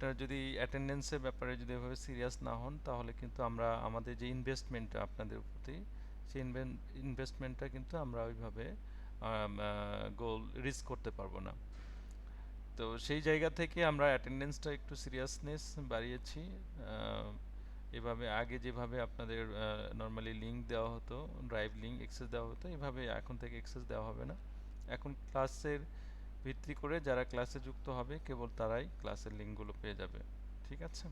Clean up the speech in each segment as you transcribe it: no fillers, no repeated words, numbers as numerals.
আপনারা যদি অ্যাটেন্ডেন্সের ব্যাপারে যদি এভাবে সিরিয়াস না হন তাহলে কিন্তু আমরা আমাদের যে ইনভেস্টমেন্টটা আপনাদের প্রতি সেই ইনভেস্টমেন্টটা কিন্তু আমরা ওইভাবে গোল রিচ করতে পারবো না। তো সেই জায়গা থেকে আমরা অ্যাটেন্ডেন্সটা একটু সিরিয়াসনেস বাড়িয়েছি। আহ, এভাবে আগে যেভাবে আপনাদের নর্মালি লিংক দেওয়া হতো, ড্রাইভ লিংক অ্যাক্সেস দেওয়া হতো, এভাবে এখন থেকে অ্যাক্সেস দেওয়া হবে না। এখন ক্লাসের ভিত্তি করে যারা ক্লাসে যুক্ত হবে কেবল তারাই ক্লাসের লিঙ্কগুলো পেয়ে যাবে। ঠিক আছে?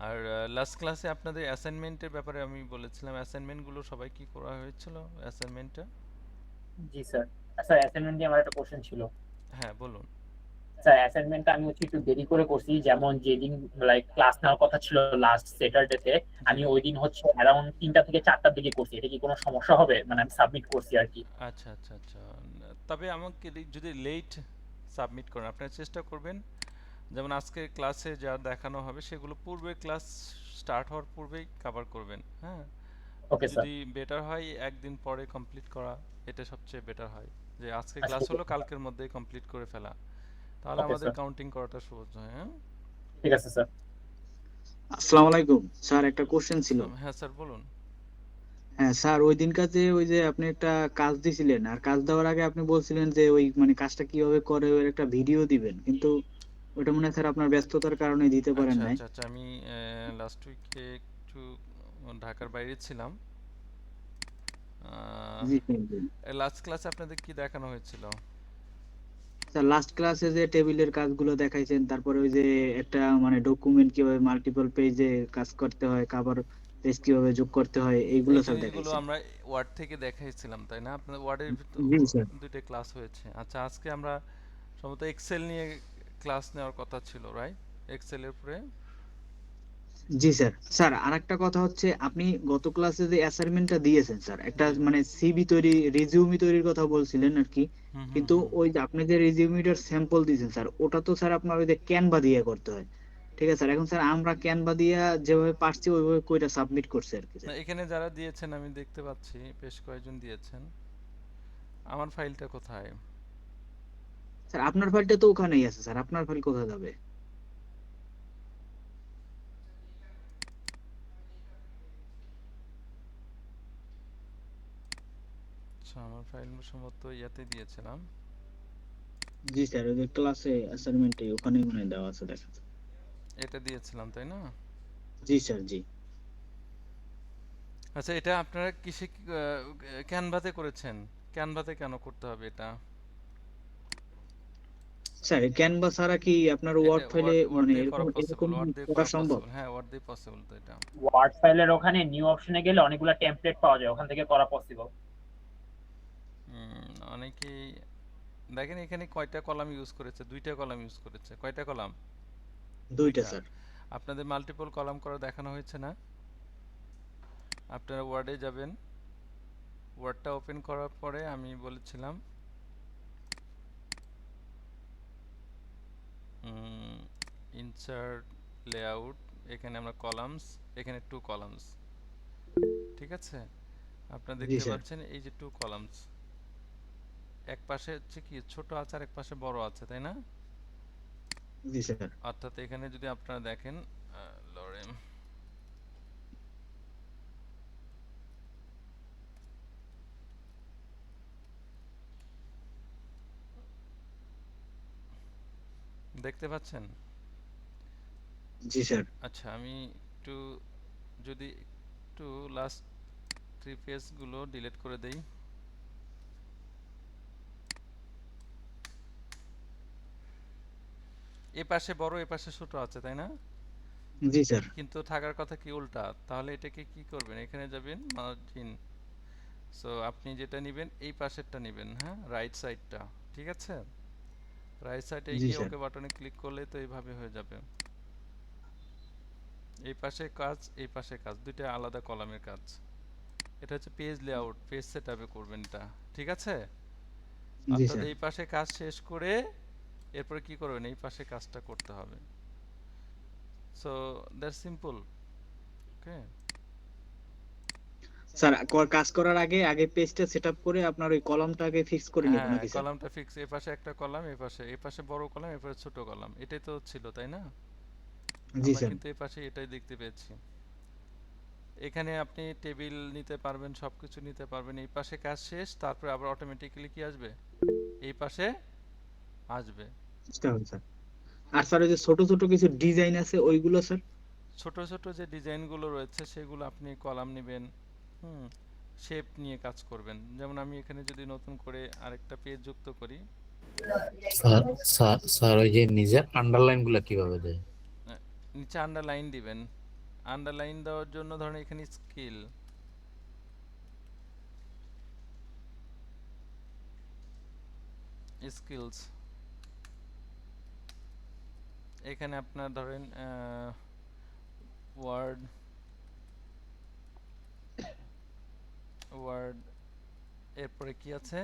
আর লাস্ট ক্লাসে আপনাদের অ্যাসাইনমেন্টের ব্যাপারে আমি বলেছিলাম, অ্যাসাইনমেন্টগুলো সবাই কি করা হয়েছিল অ্যাসাইনমেন্টটা? জি স্যার। স্যার অ্যাসাইনমেন্ট নিয়ে আমার একটা কোশ্চেন ছিল। হ্যাঁ, বলুন। স্যার অ্যাসাইনমেন্টটা আমি একটু দেরি করে করছি, যেমন যেদিন লাইক ক্লাস নেওয়ার কথা ছিল লাস্ট স্যাটারডেতে, জি। আমি ওই দিন হচ্ছে অ্যারাউন্ড 3টা থেকে 4টার দিকে করছি। এটা কি কোনো সমস্যা হবে? মানে আমি সাবমিট করছি আর কি। আচ্ছা, আচ্ছা, আচ্ছা। তবে আমাকে যদি লেট সাবমিট করেন, আপনারা চেষ্টা করবেন যেমন আজকে ক্লাসে যা দেখানো হবে সেগুলো পূর্বে ক্লাস স্টার্ট হওয়ার পূর্বেই কভার করবেন। হ্যাঁ, ওকে স্যার। যদি বেটার হয় একদিন পরে কমপ্লিট করা, এটা সবচেয়ে বেটার হয়। যে আজকে আচ্ছা ক্লাস ঠিক হলো আছে স্যার। কালকের মধ্যেই কমপ্লিট করে ফেলা, তাহলে ওকে আমাদের স্যার। কাউন্টিং করাটা সহজ হয়। হ্যাঁ। ঠিক আছে স্যার। আসসালামু আলাইকুম স্যার, একটা কোশ্চেন ছিল। আসসালাম, হ্যাঁ স্যার বলুন। হ্যাঁ স্যার, ওই দিনকার যে ওই যে আপনি একটা কাজ দিছিলেন, আর কাজ দেওয়ার আগে আপনি বলছিলেন যে ওই মানে কাজটা কিভাবে করে ওর একটা ভিডিও দিবেন, কিন্তু ওটা মনে হয় স্যার আপনার ব্যস্ততার কারণে দিতে পারেন আচ্ছা, নাই। আচ্ছা, আচ্ছা, আমি লাস্ট উইকে একটু ঢাকার বাইরে ছিলাম। জি স্যার জি। লাস্ট ক্লাসে আপনাদের কি দেখানো হয়েছিল? স্যার লাস্ট ক্লাসে যে টেবিলের কাজগুলো দেখাইছেন, তারপরে ওই যে একটা মানে ডকুমেন্ট কিভাবে মাল্টিপল পেজে কাজ করতে হয়, কভার পেজ কিভাবে যোগ করতে হয়, এইগুলো এই স্যার জিনিসগুলো দেখাইছেন। আমরা ওয়ার্ড থেকে দেখাইছিলাম, তাই না? আপনাদের ওয়ার্ডের ভিতর জি স্যার। দুইটা ক্লাস হয়েছে। আচ্ছা, আজকে আমরা সম্ভবত এক্সেল নিয়ে ক্লাস নেওয়ার কথা ছিল, রাইট? এক্সেলের উপরে। জি স্যার। স্যার আরেকটা কথা হচ্ছে, আপনি গত ক্লাসে যে অ্যাসাইনমেন্টটা দিয়েছেন স্যার, একটা জি। মানে সিভি তৈরি, রিজিউমি তৈরির কথা বলছিলেন আর কি। হুম, হুম, কিন্তু হুম। ওই যে আপনি যে রিজিউমিটার স্যাম্পল দিয়েছেন স্যার, ওটা তো স্যার আপনার ওই যে ক্যানভা দিয়ে করতে হয়। ঠিক আছে স্যার, এখন স্যার আমরা ক্যানভা দিয়ে যেভাবে পারছি ওইভাবে কইটা সাবমিট করছি আর কি না, স্যার। এখানে যারা দিয়েছেন আমি দেখতে পাচ্ছি বেশ কয়েকজন দিয়েছেন। আমার ফাইলটা কোথায়? স্যার আপনার ফাইলটা তো ওখানেই আছে স্যার, আপনার ফাইল কোথায় যাবে? আচ্ছা, আমার ফাইল সম্ভবত ইয়াতে দিয়েছিলাম। জি স্যার, ওই যে ক্লাসে অ্যাসাইনমেন্টে ওখানেই মনে হয় দেওয়া আছে, দেখেন। এটা দিয়েছিলাম, তাই না? জি স্যার জি। আচ্ছা, এটা আপনারা কিসে ক্যানভাতে করেছেন? ক্যানভাতে কেন করতে হবে এটা? স্যার ক্যানভা ছাড়া কি আপনার এটা ওয়ার্ড ফাইলে ওয়ার্ড ওয়ার্ড মানে দিয়ে এরকম করা এরকম পসিবল, ওয়ার্ড দিয়ে করা করা সম্ভব? পসিবল, হ্যাঁ ওয়ার্ড দিয়ে পসিবল তো এটা। ওয়ার্ড ফাইলের ওখানে নিউ অপশনে গেলে অনেকগুলো টেমপ্লেট পাওয়া যায়, ওখান থেকে করা পসিবল। অনেকেই দেখেন এখানে কয়টা কলাম ইউজ করেছে, দুইটা কলাম ইউজ করেছে। কয়টা কলাম? দুইটা দুইটা। স্যার। আপনাদের মাল্টিপল কলাম করা দেখানো হয়েছে না? আপনারা ওয়ার্ডে যাবেন, ওয়ার্ডটা ওপেন করার পরে আমি বলেছিলাম ইনসার্ট লেআউট, এখানে আমরা কলামস, এখানে টু কলামস। ঠিক আছে? আপনারা জি দেখতে স্যার। পাচ্ছেন এই যে টু কলামস, এক পাশে হচ্ছে কি ছোট আছে আর এক পাশে বড় আছে, তাই না? জি স্যার। অর্থাৎ এখানে যদি আপনারা দেখেন লরেম, দেখতে পাচ্ছেন? জি স্যার। আচ্ছা, আমি একটু যদি একটু লাস্ট থ্রি পেজগুলো ডিলিট করে দেই। এ পাশে বড় এ পাশে ছোট আছে, তাই না? জি স্যার। কিন্তু থাকার কথা কি উল্টা, তাহলে এটাকে কি করবেন? এখানে যাবেন মার্জিন, সো আপনি যেটা নেবেন এই পাশেরটা নেবেন, হ্যাঁ, রাইট সাইডটা। ঠিক আছে? রাইট সাইডে জি গিয়ে স্যার। ওকে বাটনে ক্লিক করলে তো এইভাবে হয়ে যাবে। এই পাশে কাজ, এই পাশে কাজ, দুইটা আলাদা কলামের কাজ। এটা হচ্ছে পেজ লেআউট, পেজ সেটআপে করবেন এটা। ঠিক আছে? জি অর্থাৎ স্যার। এই পাশে কাজ শেষ করে এরপরে কি করবেন? এই পাশে কাজটা করতে হবে। So that's simple. Okay. Sir কাজ করার আগে আগে পেজটা সেটআপ করে আপনার ওই কলামটা আগে ফিক্স করে নিব হ্যাঁ, নাকি স্যার? কলামটা ফিক্স, এ পাশে একটা কলাম, এ পাশে বড় কলাম, এ পাশে ছোট কলাম, এটাই তো ছিল তাই না? জি আমরা স্যার। কিন্তু এই পাশে এটাই দেখতে পেয়েছি। এখানে আপনি টেবিল নিতে পারবেন, সবকিছু নিতে পারবেন। এই পাশে কাজ শেষ, তারপরে আবার অটোমেটিক্যালি কি আসবে, এই পাশে আসবে। বুঝতে হবে স্যার। আর স্যার ওই যে ছোট ছোট কিছু ডিজাইন আছে ওইগুলো স্যার? ছোট ছোট যে ডিজাইনগুলো রয়েছে সেগুলো আপনি কলাম নেবেন, হুম, শেপ নিয়ে কাজ করবেন। যেমন আমি এখানে যদি নতুন করে আরেকটা পেজ যুক্ত করি, স্যার স্যার স্যার ওই যে নিজের আন্ডারলাইন গুলা কিভাবে দেয়? নিচে আন্ডারলাইন দিবেন। আন্ডারলাইন দেওয়ার জন্য ধরেন এখানে স্কিলস, এখানে আপনার ধরেন ওয়ার্ড ওয়ার্ড এরপরে কি আছে,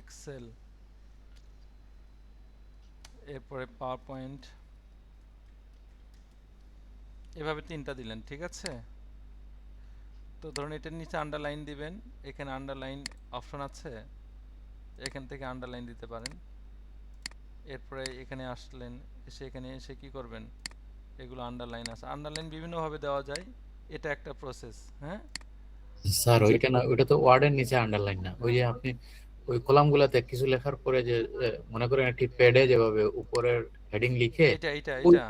এক্সেল, এরপরে পাওয়ার পয়েন্ট, এভাবে তিনটা দিলেন, ঠিক আছে? তো ধরুন এটার নিচে আন্ডারলাইন দিবেন, এখানে আন্ডারলাইন অপশন আছে, এখান থেকে আন্ডারলাইন দিতে পারেন। এরপরে এখানে আসলেন, এখানে এসে কি করবেন, এগুলো আন্ডারলাইন আছে, আন্ডারলাইন বিভিন্নভাবে দেওয়া যায়, এটা একটা প্রসেস। হ্যাঁ, স্যার ওইটা না, ওইটা তো ওয়ার্ডের নিচে আন্ডারলাইন না, ওই যে আপনি ওই কলাম গুলাতে কিছু লেখার পরে যে মনে করেন একটি প্যাডে যেভাবে উপরের হেডিং লিখে এটা এটা ওই, এটা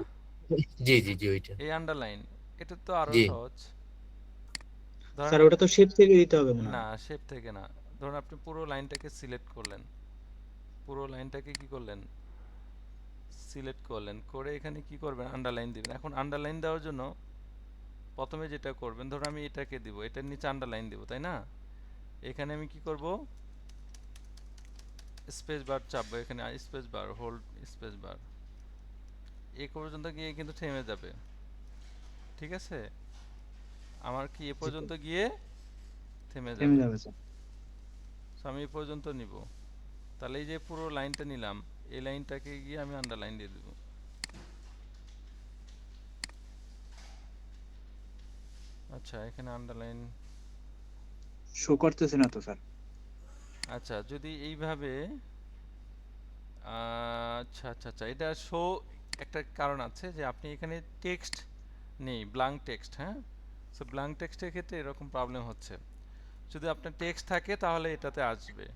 জি জি জি ওইটা, এই আন্ডারলাইন, এটা তো আরো জি সহজ। ধরেন স্যার ওটা তো শেপ থেকে দিতে হবে মনে না, হয়। শেপ থেকে না। ধরুন আপনি পুরো লাইনটাকে সিলেক্ট করলেন, পুরো লাইনটাকে কি করলেন, সিলেক্ট করলেন, করে এখানে কি করবেন, আন্ডারলাইন দিবেন। এখন আন্ডারলাইন দেওয়ার জন্য প্রথমে যেটা করবেন, ধরুন আমি এটাকে দিব, এটার নিচে আন্ডারলাইন দিব, তাই না? এখানে আমি কি করব, স্পেস বার চাপবো, এখানে space bar, hold space bar, এই পর্যন্ত গিয়ে কিন্তু থেমে যাবে, ঠিক আছে? আমার কি এ পর্যন্ত গিয়ে থেমে থেমে যাবে। যাবে স্যার। সো আমি এ পর্যন্ত নিব, তাহলে এই যে পুরো লাইনটা নিলাম, এই লাইনটাকে গিয়ে আমি আন্ডারলাইন দিয়ে দেব। আচ্ছা, এখানে আন্ডারলাইন, শো করতেছে না তো স্যার। আচ্ছা যদি এইভাবে আচ্ছা আচ্ছা আচ্ছা, এটা শো একটা কারণ আছে যে আপনি এখানে টেক্সট নেই, ব্ল্যাঙ্ক টেক্সট। হ্যাঁ, সো ব্ল্যাঙ্ক টেক্সটের ক্ষেত্রে এরকম প্রবলেম হচ্ছে। যদি আপনার টেক্সট থাকে তাহলে এটাতে আসবে,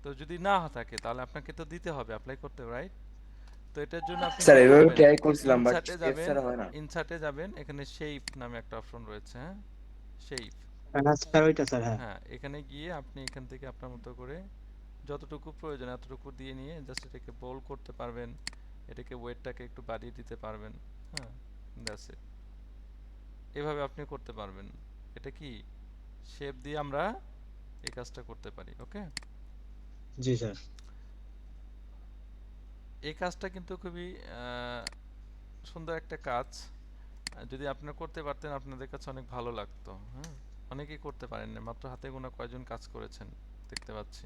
তো যদি না থাকে তাহলে আপনাকে তো দিতে হবে, অ্যাপ্লাই করতে, রাইট? তো এটার জন্য আপনি স্যার কি এভাবে করবেন, ট্রাই করছিলাম বাট ইনসার্টে সেভ যাবেন, ছাড়া হয় না। ইনসার্টে যাবেন, এখানে শেপ নামে একটা অপশন রয়েছে, হ্যাঁ, শেপ। হ্যাঁ স্যার ওইটা স্যার, হ্যাঁ। হ্যাঁ, এখানে গিয়ে আপনি এখান থেকে আপনার মতো করে যতটুকু প্রয়োজন এতটুকু দিয়ে নিয়ে জাস্ট এটাকে বোল্ড করতে পারবেন, এটাকে ওয়েটটাকে একটু বাড়িয়ে দিতে পারবেন। হ্যাঁ, দ্যাটস ইট। এভাবে আপনি করতে পারবেন। এটা কি শেপ দিয়ে আমরা এই কাজটা করতে পারি। ওকে, জি স্যার। এই কাজটা কিন্তু খুবই সুন্দর একটা কাজ। যদি আপনারা করতে পারতেন আপনাদের কাছে অনেক ভালো লাগতো। হ্যাঁ, অনেকেই করতে পারেন না, মাত্র হাতে গোনা কয়জন কাজ করেছেন দেখতে পাচ্ছি।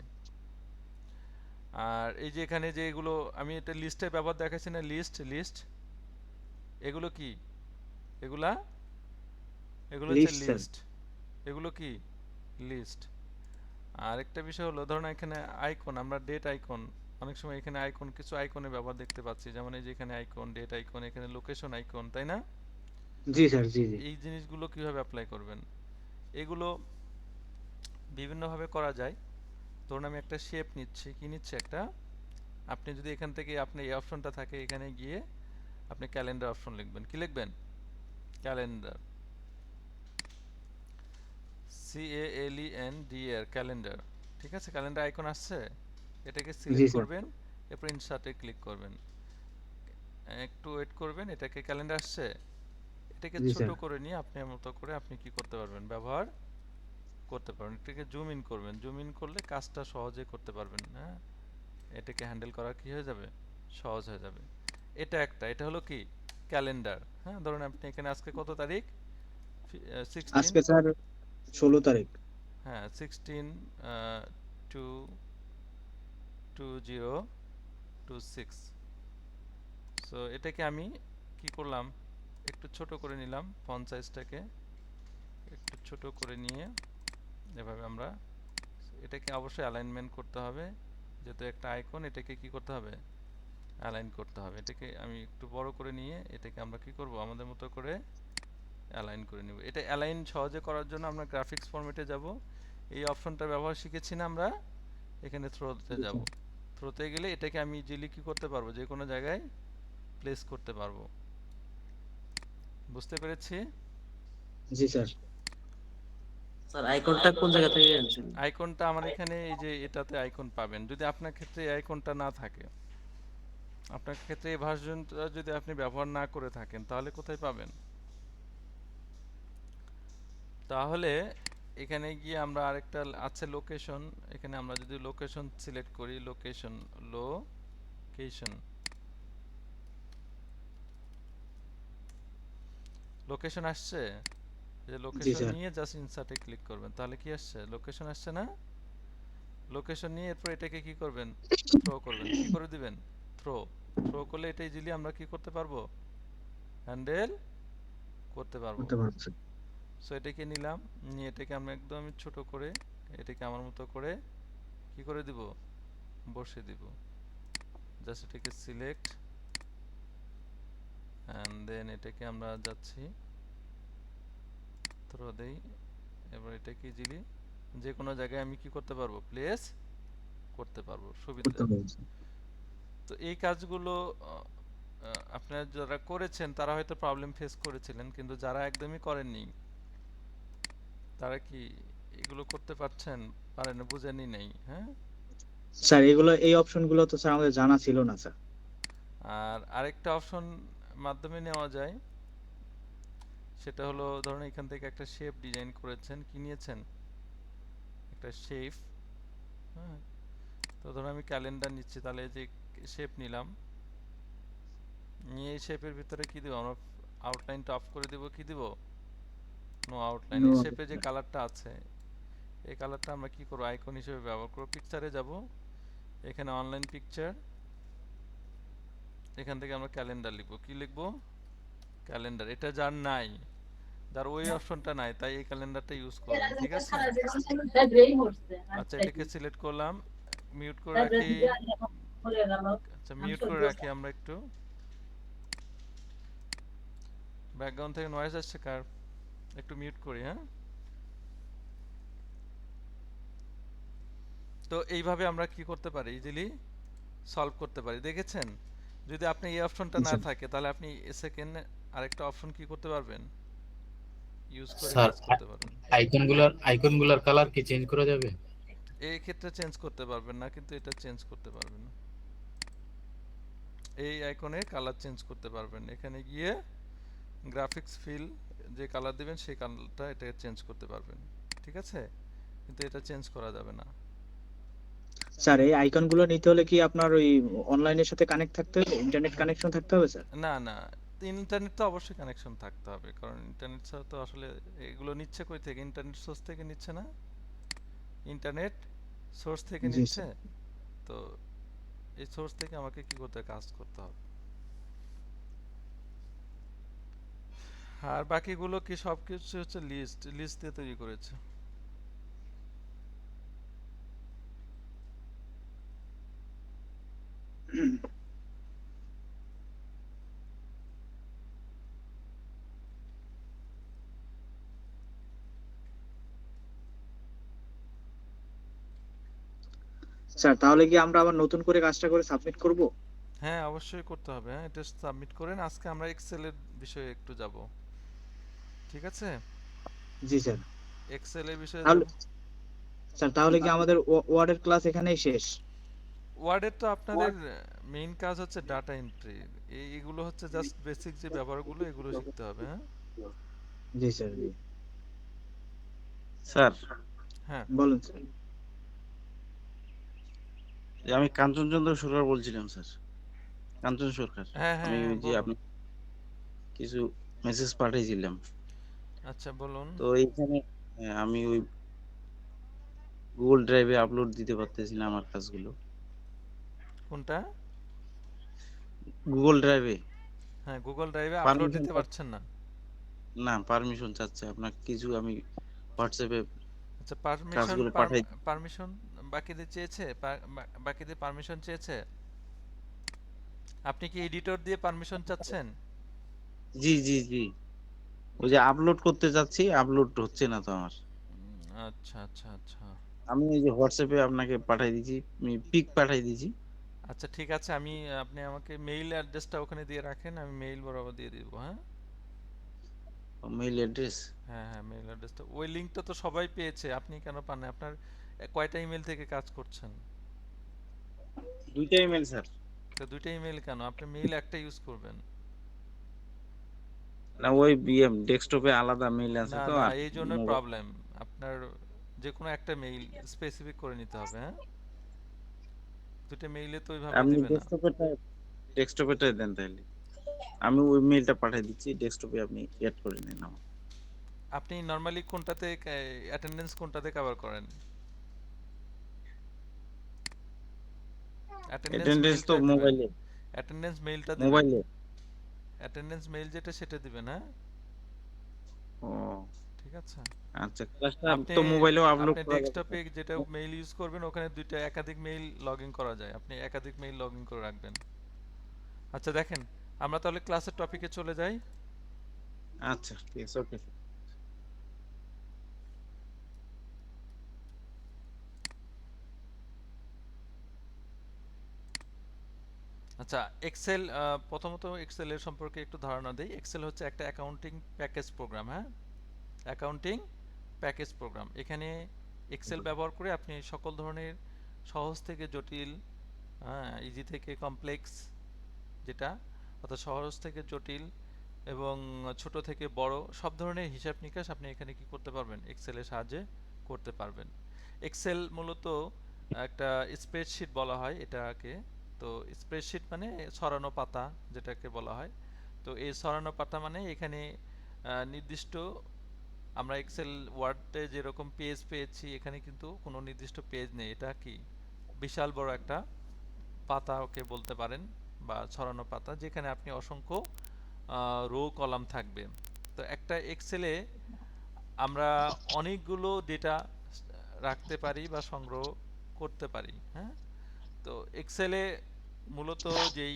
আর এই যে এখানে যে এগুলো আমি এটা লিস্টের ব্যবহার দেখাচ্ছি না, লিস্ট লিস্ট, এগুলো কি, এগুলা, এগুলো হচ্ছে লিস্ট স্যার। লিস্ট, এগুলো কি লিস্ট। আর একটা বিষয় হলো ধরুন এখানে আইকন, আমরা ডেট আইকন, অনেক সময় এখানে আইকন, কিছু আইকনের ব্যবহার দেখতে পাচ্ছি, যেমন এই যে এখানে আইকন, ডেট আইকন, এখানে লোকেশন আইকন, তাই না? জি স্যার, জি জি। এই জিনিসগুলো কিভাবে অ্যাপ্লাই করবেন, এগুলো বিভিন্নভাবে করা যায়। ধরুন আমি একটা শেপ নিচ্ছি, কি নিচ্ছি একটা, আপনি যদি এখান থেকে আপনি এই অপশনটা থাকে, এখানে গিয়ে আপনি ক্যালেন্ডার অপশন লিখবেন, কি লিখবেন, ক্যালেন্ডার, CALENDAR, ক্যালেন্ডার, ঠিক আছে? ক্যালেন্ডার আইকন আসছে, এটাকে জি সিলেক্ট স্যার। করবেন, এরপর ইনসার্টে ক্লিক করবেন, একটু ওয়েট করবেন, এটাকে ক্যালেন্ডার আসছে, এটাকে জি ছোট স্যার। করে নিয়ে আপনার মতো করে আপনি কি করতে পারবেন, ব্যবহার করতে পারবেন। এটাকে জুম ইন করবেন, জুম ইন করলে কাজটা সহজে করতে পারবেন। হ্যাঁ, এটাকে হ্যান্ডেল করা কি হয়ে যাবে, সহজ হয়ে যাবে। এটা একটা, এটা হলো কি ক্যালেন্ডার। হ্যাঁ, ধরুন আপনি এখানে আজকে কত তারিখ, 16, আজকে স্যার 16 তারিখ। হ্যাঁ 16 2 2026। সো এটাকে আমি কি করলাম, একটু ছোট করে নিলাম ফন্ট সাইজটাকে, একটু ছোট করে নিয়ে এভাবে আমরা এটাকে অবশ্যই অ্যালাইনমেন্ট করতে হবে, যেহেতু একটা আইকন এটাকে কি করতে হবে, অ্যালাইন করতে হবে। এটাকে আমি একটু বড় করে নিয়ে এটাকে আমরা কি করব, আমাদের মতো করে অ্যালাইন করে নিব। এটা অ্যালাইন সহজে করার জন্য আমরা গ্রাফিক্স ফরম্যাটে যাব, এই অপশনটা ব্যবহার শিখেছি না আমরা, এখানে থ্রোতে যাব। থ্রোতে গেলে এটাকে আমি ইজিলি কি করতে পারবো, যে কোনো জায়গায় প্লেস করতে পারবো। বুঝতে পেরেছি? জি স্যার। স্যার আইকনটা কোন জায়গা থেকে আনছেন? আইকনটা আমার এখানে এই যে এটাতে আইকন পাবেন। যদি আপনার ক্ষেত্রে এই আইকনটা না থাকে, আপনার ক্ষেত্রে এই ভার্সনটা যদি আপনি ব্যবহার না করে থাকেন, তাহলে কোথায় পাবেন? তাহলে এখানে গিয়ে আমরা আরেকটা আছে লোকেশন, এখানে আমরা যদি লোকেশন সিলেক্ট করি, লোকেশন লোকেশন আসছে, যে জি লোকেশন স্যার। নিয়ে জাস্ট ইনসার্টে ক্লিক করবেন, তাহলে কি আসছে, লোকেশন আসছে না? লোকেশন নিয়ে এরপর এটাকে কি করবেন, থ্রো করবেন। কি করে দিবেন, থ্রো করলে এটা ইজিলি আমরা কি করতে পারবো, হ্যান্ডেল করতে পারবো। করতে পারবো স্যার। সো এটাকে নিলাম, নিয়ে এটাকে আমরা একদম ছোট করে এটাকে আমার মতো করে কি করে দিব, বসে দিব। জাস্ট এটাকে সিলেক্ট অ্যান্ড দেন এটাকে আমরা যাচ্ছি থ্রো দেই। এবার এটাকে ইজিলি যে কোনো জায়গায় আমি কি করতে পারবো, প্লেস করতে পারবো সুবিধা। করতে পারবো স্যার। তো এই কাজগুলো আপনারা যারা করেছেন তারা হয়তো প্রবলেম ফেস করেছিলেন, কিন্তু যারা একদমই করেননি তারা কি এগুলো করতে পারেন, বুঝেনি নেই। হ্যাঁ, স্যার এগুলো এই অপশনগুলো তো স্যার আমাদের জানা ছিল না স্যার। আর আরেকটা অপশন মাধ্যমে নেওয়া যায়, সেটা হলো ধরুন এখান থেকে একটা শেপ ডিজাইন করেছেন, কি নিয়েছেন, একটা শেপ। হ্যাঁ, তো ধরুন আমি ক্যালেন্ডার নিচ্ছি, তাহলে এই যে শেপ নিলাম, নিয়ে এই শেপের ভিতরে কি দিব আমরা, আউটলাইনটা অফ করে দিব, কি দিব, নো আউটলাইন। এই শেপে যে কালারটা আছে, এই কালারটা আমরা কি করব, আইকন হিসেবে ব্যবহার করব। পিকচারে যাব, এখানে অনলাইন পিকচার, এখান থেকে আমরা ক্যালেন্ডার লিখব। কি লিখব, ক্যালেন্ডার। এটা যার নাই, যার ওই অপশনটা নাই, তাই এই ক্যালেন্ডারটা ইউজ করবেন, ঠিক আছে? আচ্ছা, এটাকে সিলেক্ট করলাম, মিউট করে রাখি। আচ্ছা, মিউট করে রাখি আমরা একটু। ব্যাকগ্রাউন্ড থেকে নয়েজ আসছে কার, একটু মিউট করি। হ্যাঁ, তো এইভাবে আমরা কি করতে পারি, ইজিলি সলভ করতে পারি। দেখেছেন, যদি আপনি এই অপশনটা না থাকে, তাহলে আপনি সেকেন্ড আরেকটা অপশন কি করতে পারবেন, ইউজ করে স্যার কাজ করতে পারবেন। আইকনগুলার কালার কি চেঞ্জ করা যাবে? এই ক্ষেত্রে চেঞ্জ করতে পারবেন না, কিন্তু এটা চেঞ্জ করতে পারবেন। এই আইকনের কালার চেঞ্জ করতে পারবেন, এখানে গিয়ে গ্রাফিক্স ফিল যে কালার দিবেন সেই কালারটা এটা চেঞ্জ করতে পারবেন, ঠিক আছে? কিন্তু এটা চেঞ্জ করা যাবে না। স্যার এই আইকনগুলো নিতে হলে কি আপনার ওই অনলাইনের সাথে কানেক্ট থাকতে হবে, ইন্টারনেট কানেকশন থাকতে হবে স্যার? না না, ইন্টারনেট তো অবশ্যই কানেকশন থাকতে হবে, কারণ ইন্টারনেট ছাড়া তো আসলে এগুলো নিচ্ছে কই থেকে, ইন্টারনেট সোর্স থেকে নিচ্ছে না, ইন্টারনেট সোর্স থেকে জি নিচ্ছে। স্যার। তো এই সোর্স থেকে আমাকে কি করতে হবে, কাজ করতে হবে। আর বাকিগুলো কি সবকিছু হচ্ছে লিস্ট দিয়ে তৈরি করেছে। স্যার তাহলে কি আমরা আবার নতুন করে কাজটা করে সাবমিট করব? হ্যাঁ, অবশ্যই করতে হবে। হ্যাঁ, এটা সাবমিট করেন। আজকে আমরা এক্সেলের বিষয়ে একটু যাব, ঠিক আছে? জি স্যার। এক্সেলের বিষয়ে তাহলে যাব। স্যার তাহলে কি আমাদের ওয়ার্ডের ক্লাস এখানেই শেষ? ওয়ার্ডের তো আপনাদের মেইন কাজ হচ্ছে ডাটা এন্ট্রি, এইগুলো হচ্ছে জাস্ট বেসিক যে ব্যবহারগুলো, এগুলো শিখতে হবে। হ্যাঁ জি স্যার। জি স্যার হ্যাঁ, বলুন স্যার। আমি কাঞ্চনচন্দ্র সরকার বলছিলাম স্যার, কাঞ্চন সরকার। হ্যাঁ আমি হ্যাঁ, ওই যে বলুন। আপনি কিছু মেসেজ পাঠিয়েছিলাম, আচ্ছা, বলুন। তো এইখানে আমি ওই গুগল ড্রাইভে আপলোড দিতে পারতেছি না আমার কাজগুলো। কোনটা? গুগল ড্রাইভে হ্যাঁ, গুগল ড্রাইভে আপলোড পারমিশন দিতে পারছেন না। না, পারমিশন চাচ্ছে আপনার কিছু, আমি হোয়াটসঅ্যাপে আচ্ছা, পারমিশন কাজগুলো পাঠাই। পারমিশন বাকিদের চেয়েছে? বাকিদের পারমিশন চেয়েছে? আপনি কি এডিটর দিয়ে পারমিশন চাচ্ছেন? জি জি জি, ওই যে আপলোড করতে যাচ্ছি, আপলোড হচ্ছে না তো আমার। আচ্ছা আচ্ছা আচ্ছা আমি এই যে হোয়াটসঅ্যাপে আপনাকে পাঠাই দিয়েছি, আমি পিক পাঠাই দিয়েছি। আচ্ছা, ঠিক আছে। আপনি আমাকে মেইল অ্যাড্রেসটা ওখানে দিয়ে রাখেন, আমি মেইল বরাবর দিয়ে দিব। হ্যাঁ মেইল অ্যাড্রেস হ্যাঁ হ্যাঁ, মেইল অ্যাড্রেসটা, ওই লিঙ্কটা তো সবাই পেয়েছে, আপনি কেন পান না? আপনার কয়টা ইমেল থেকে কাজ করছেন? দুইটা ইমেল স্যার। তো দুইটা ইমেল কেন? আপনি মেইল একটা ইউজ করবেন। না, ওই বিএম ডেস্কটপে আলাদা মেইল আছে না তো, না, আর এই জন্য মোবাইল। প্রবলেম। আপনার যে কোনো একটা মেইল স্পেসিফিক করে নিতে হবে। হ্যাঁ, দুটো মেইলে তো ওইভাবে আপনি দেবে না। ডেস্কটপেটাই দেন তাইলে। আমি ওই মেইলটা পাঠিয়ে দিচ্ছি, ডেস্কটপে আপনি এড করে নিন আমার। আপনি নর্মালি কোনটাতে অ্যাটেন্ডেন্স কোনটাতে কভার করেন? অ্যাটেন্ডেন্স অ্যাটেন্ডেন্স তো মেইলটা দিবেন। মোবাইলে। অ্যাটেন্ডেন্স মেইলটা দিবেন। মোবাইলে। অ্যাটেন্ডেন্স মেইল যেটা সেটা দিবেন। হ্যাঁ, ও ঠিক আছে। আচ্ছা, ক্লাসটা আপনি তো মোবাইলেও আপলোড আপনি করা যাবে ডেস্কটপে স্যার। যেটা মেইল ইউজ করবেন ওখানে দুইটা একাধিক মেইল লগ ইন করা যায়, আপনি একাধিক মেইল লগ ইন করে রাখবেন। আচ্ছা দেখেন, আমরা তাহলে ক্লাসের টপিকে চলে যাই। আচ্ছা ঠিক আছে, ওকে। আচ্ছা, এক্সেল, প্রথমত এক্সেলের সম্পর্কে একটু ধারণা দেই। এক্সেল হচ্ছে একটা অ্যাকাউন্টিং প্যাকেজ প্রোগ্রাম। হ্যাঁ, অ্যাকাউন্টিং প্যাকেজ প্রোগ্রাম। এখানে এক্সেল ব্যবহার করে আপনি সকল ধরনের সহজ থেকে জটিল, হ্যাঁ, ইজি থেকে কমপ্লেক্স, যেটা অর্থাৎ সহজ থেকে জটিল এবং ছোট থেকে বড় সব ধরনের হিসাব নিকাশ আপনি এখানে কি করতে পারবেন? এক্সেলের সাহায্যে করতে পারবেন। এক্সেল মূলত একটা স্প্রেডশিট বলা হয় এটাকে। তো স্প্রেডশিট মানে ছড়ানো পাতা যেটাকে বলা হয়। তো এই ছড়ানো পাতা মানে এখানে নির্দিষ্ট, আমরা এক্সেল ওয়ার্ডে যেরকম পেজ পেয়েছি এখানে কিন্তু কোনো নির্দিষ্ট পেজ নেই। এটা কি বিশাল বড় একটা পাতা ওকে বলতে পারেন, বা ছড়ানো পাতা, যেখানে আপনি অসংখ্য রো কলাম থাকবে। তো একটা এক্সেলে আমরা অনেকগুলো ডেটা রাখতে পারি বা সংগ্রহ করতে পারি। হ্যাঁ, তো এক্সেলে মূলত যেই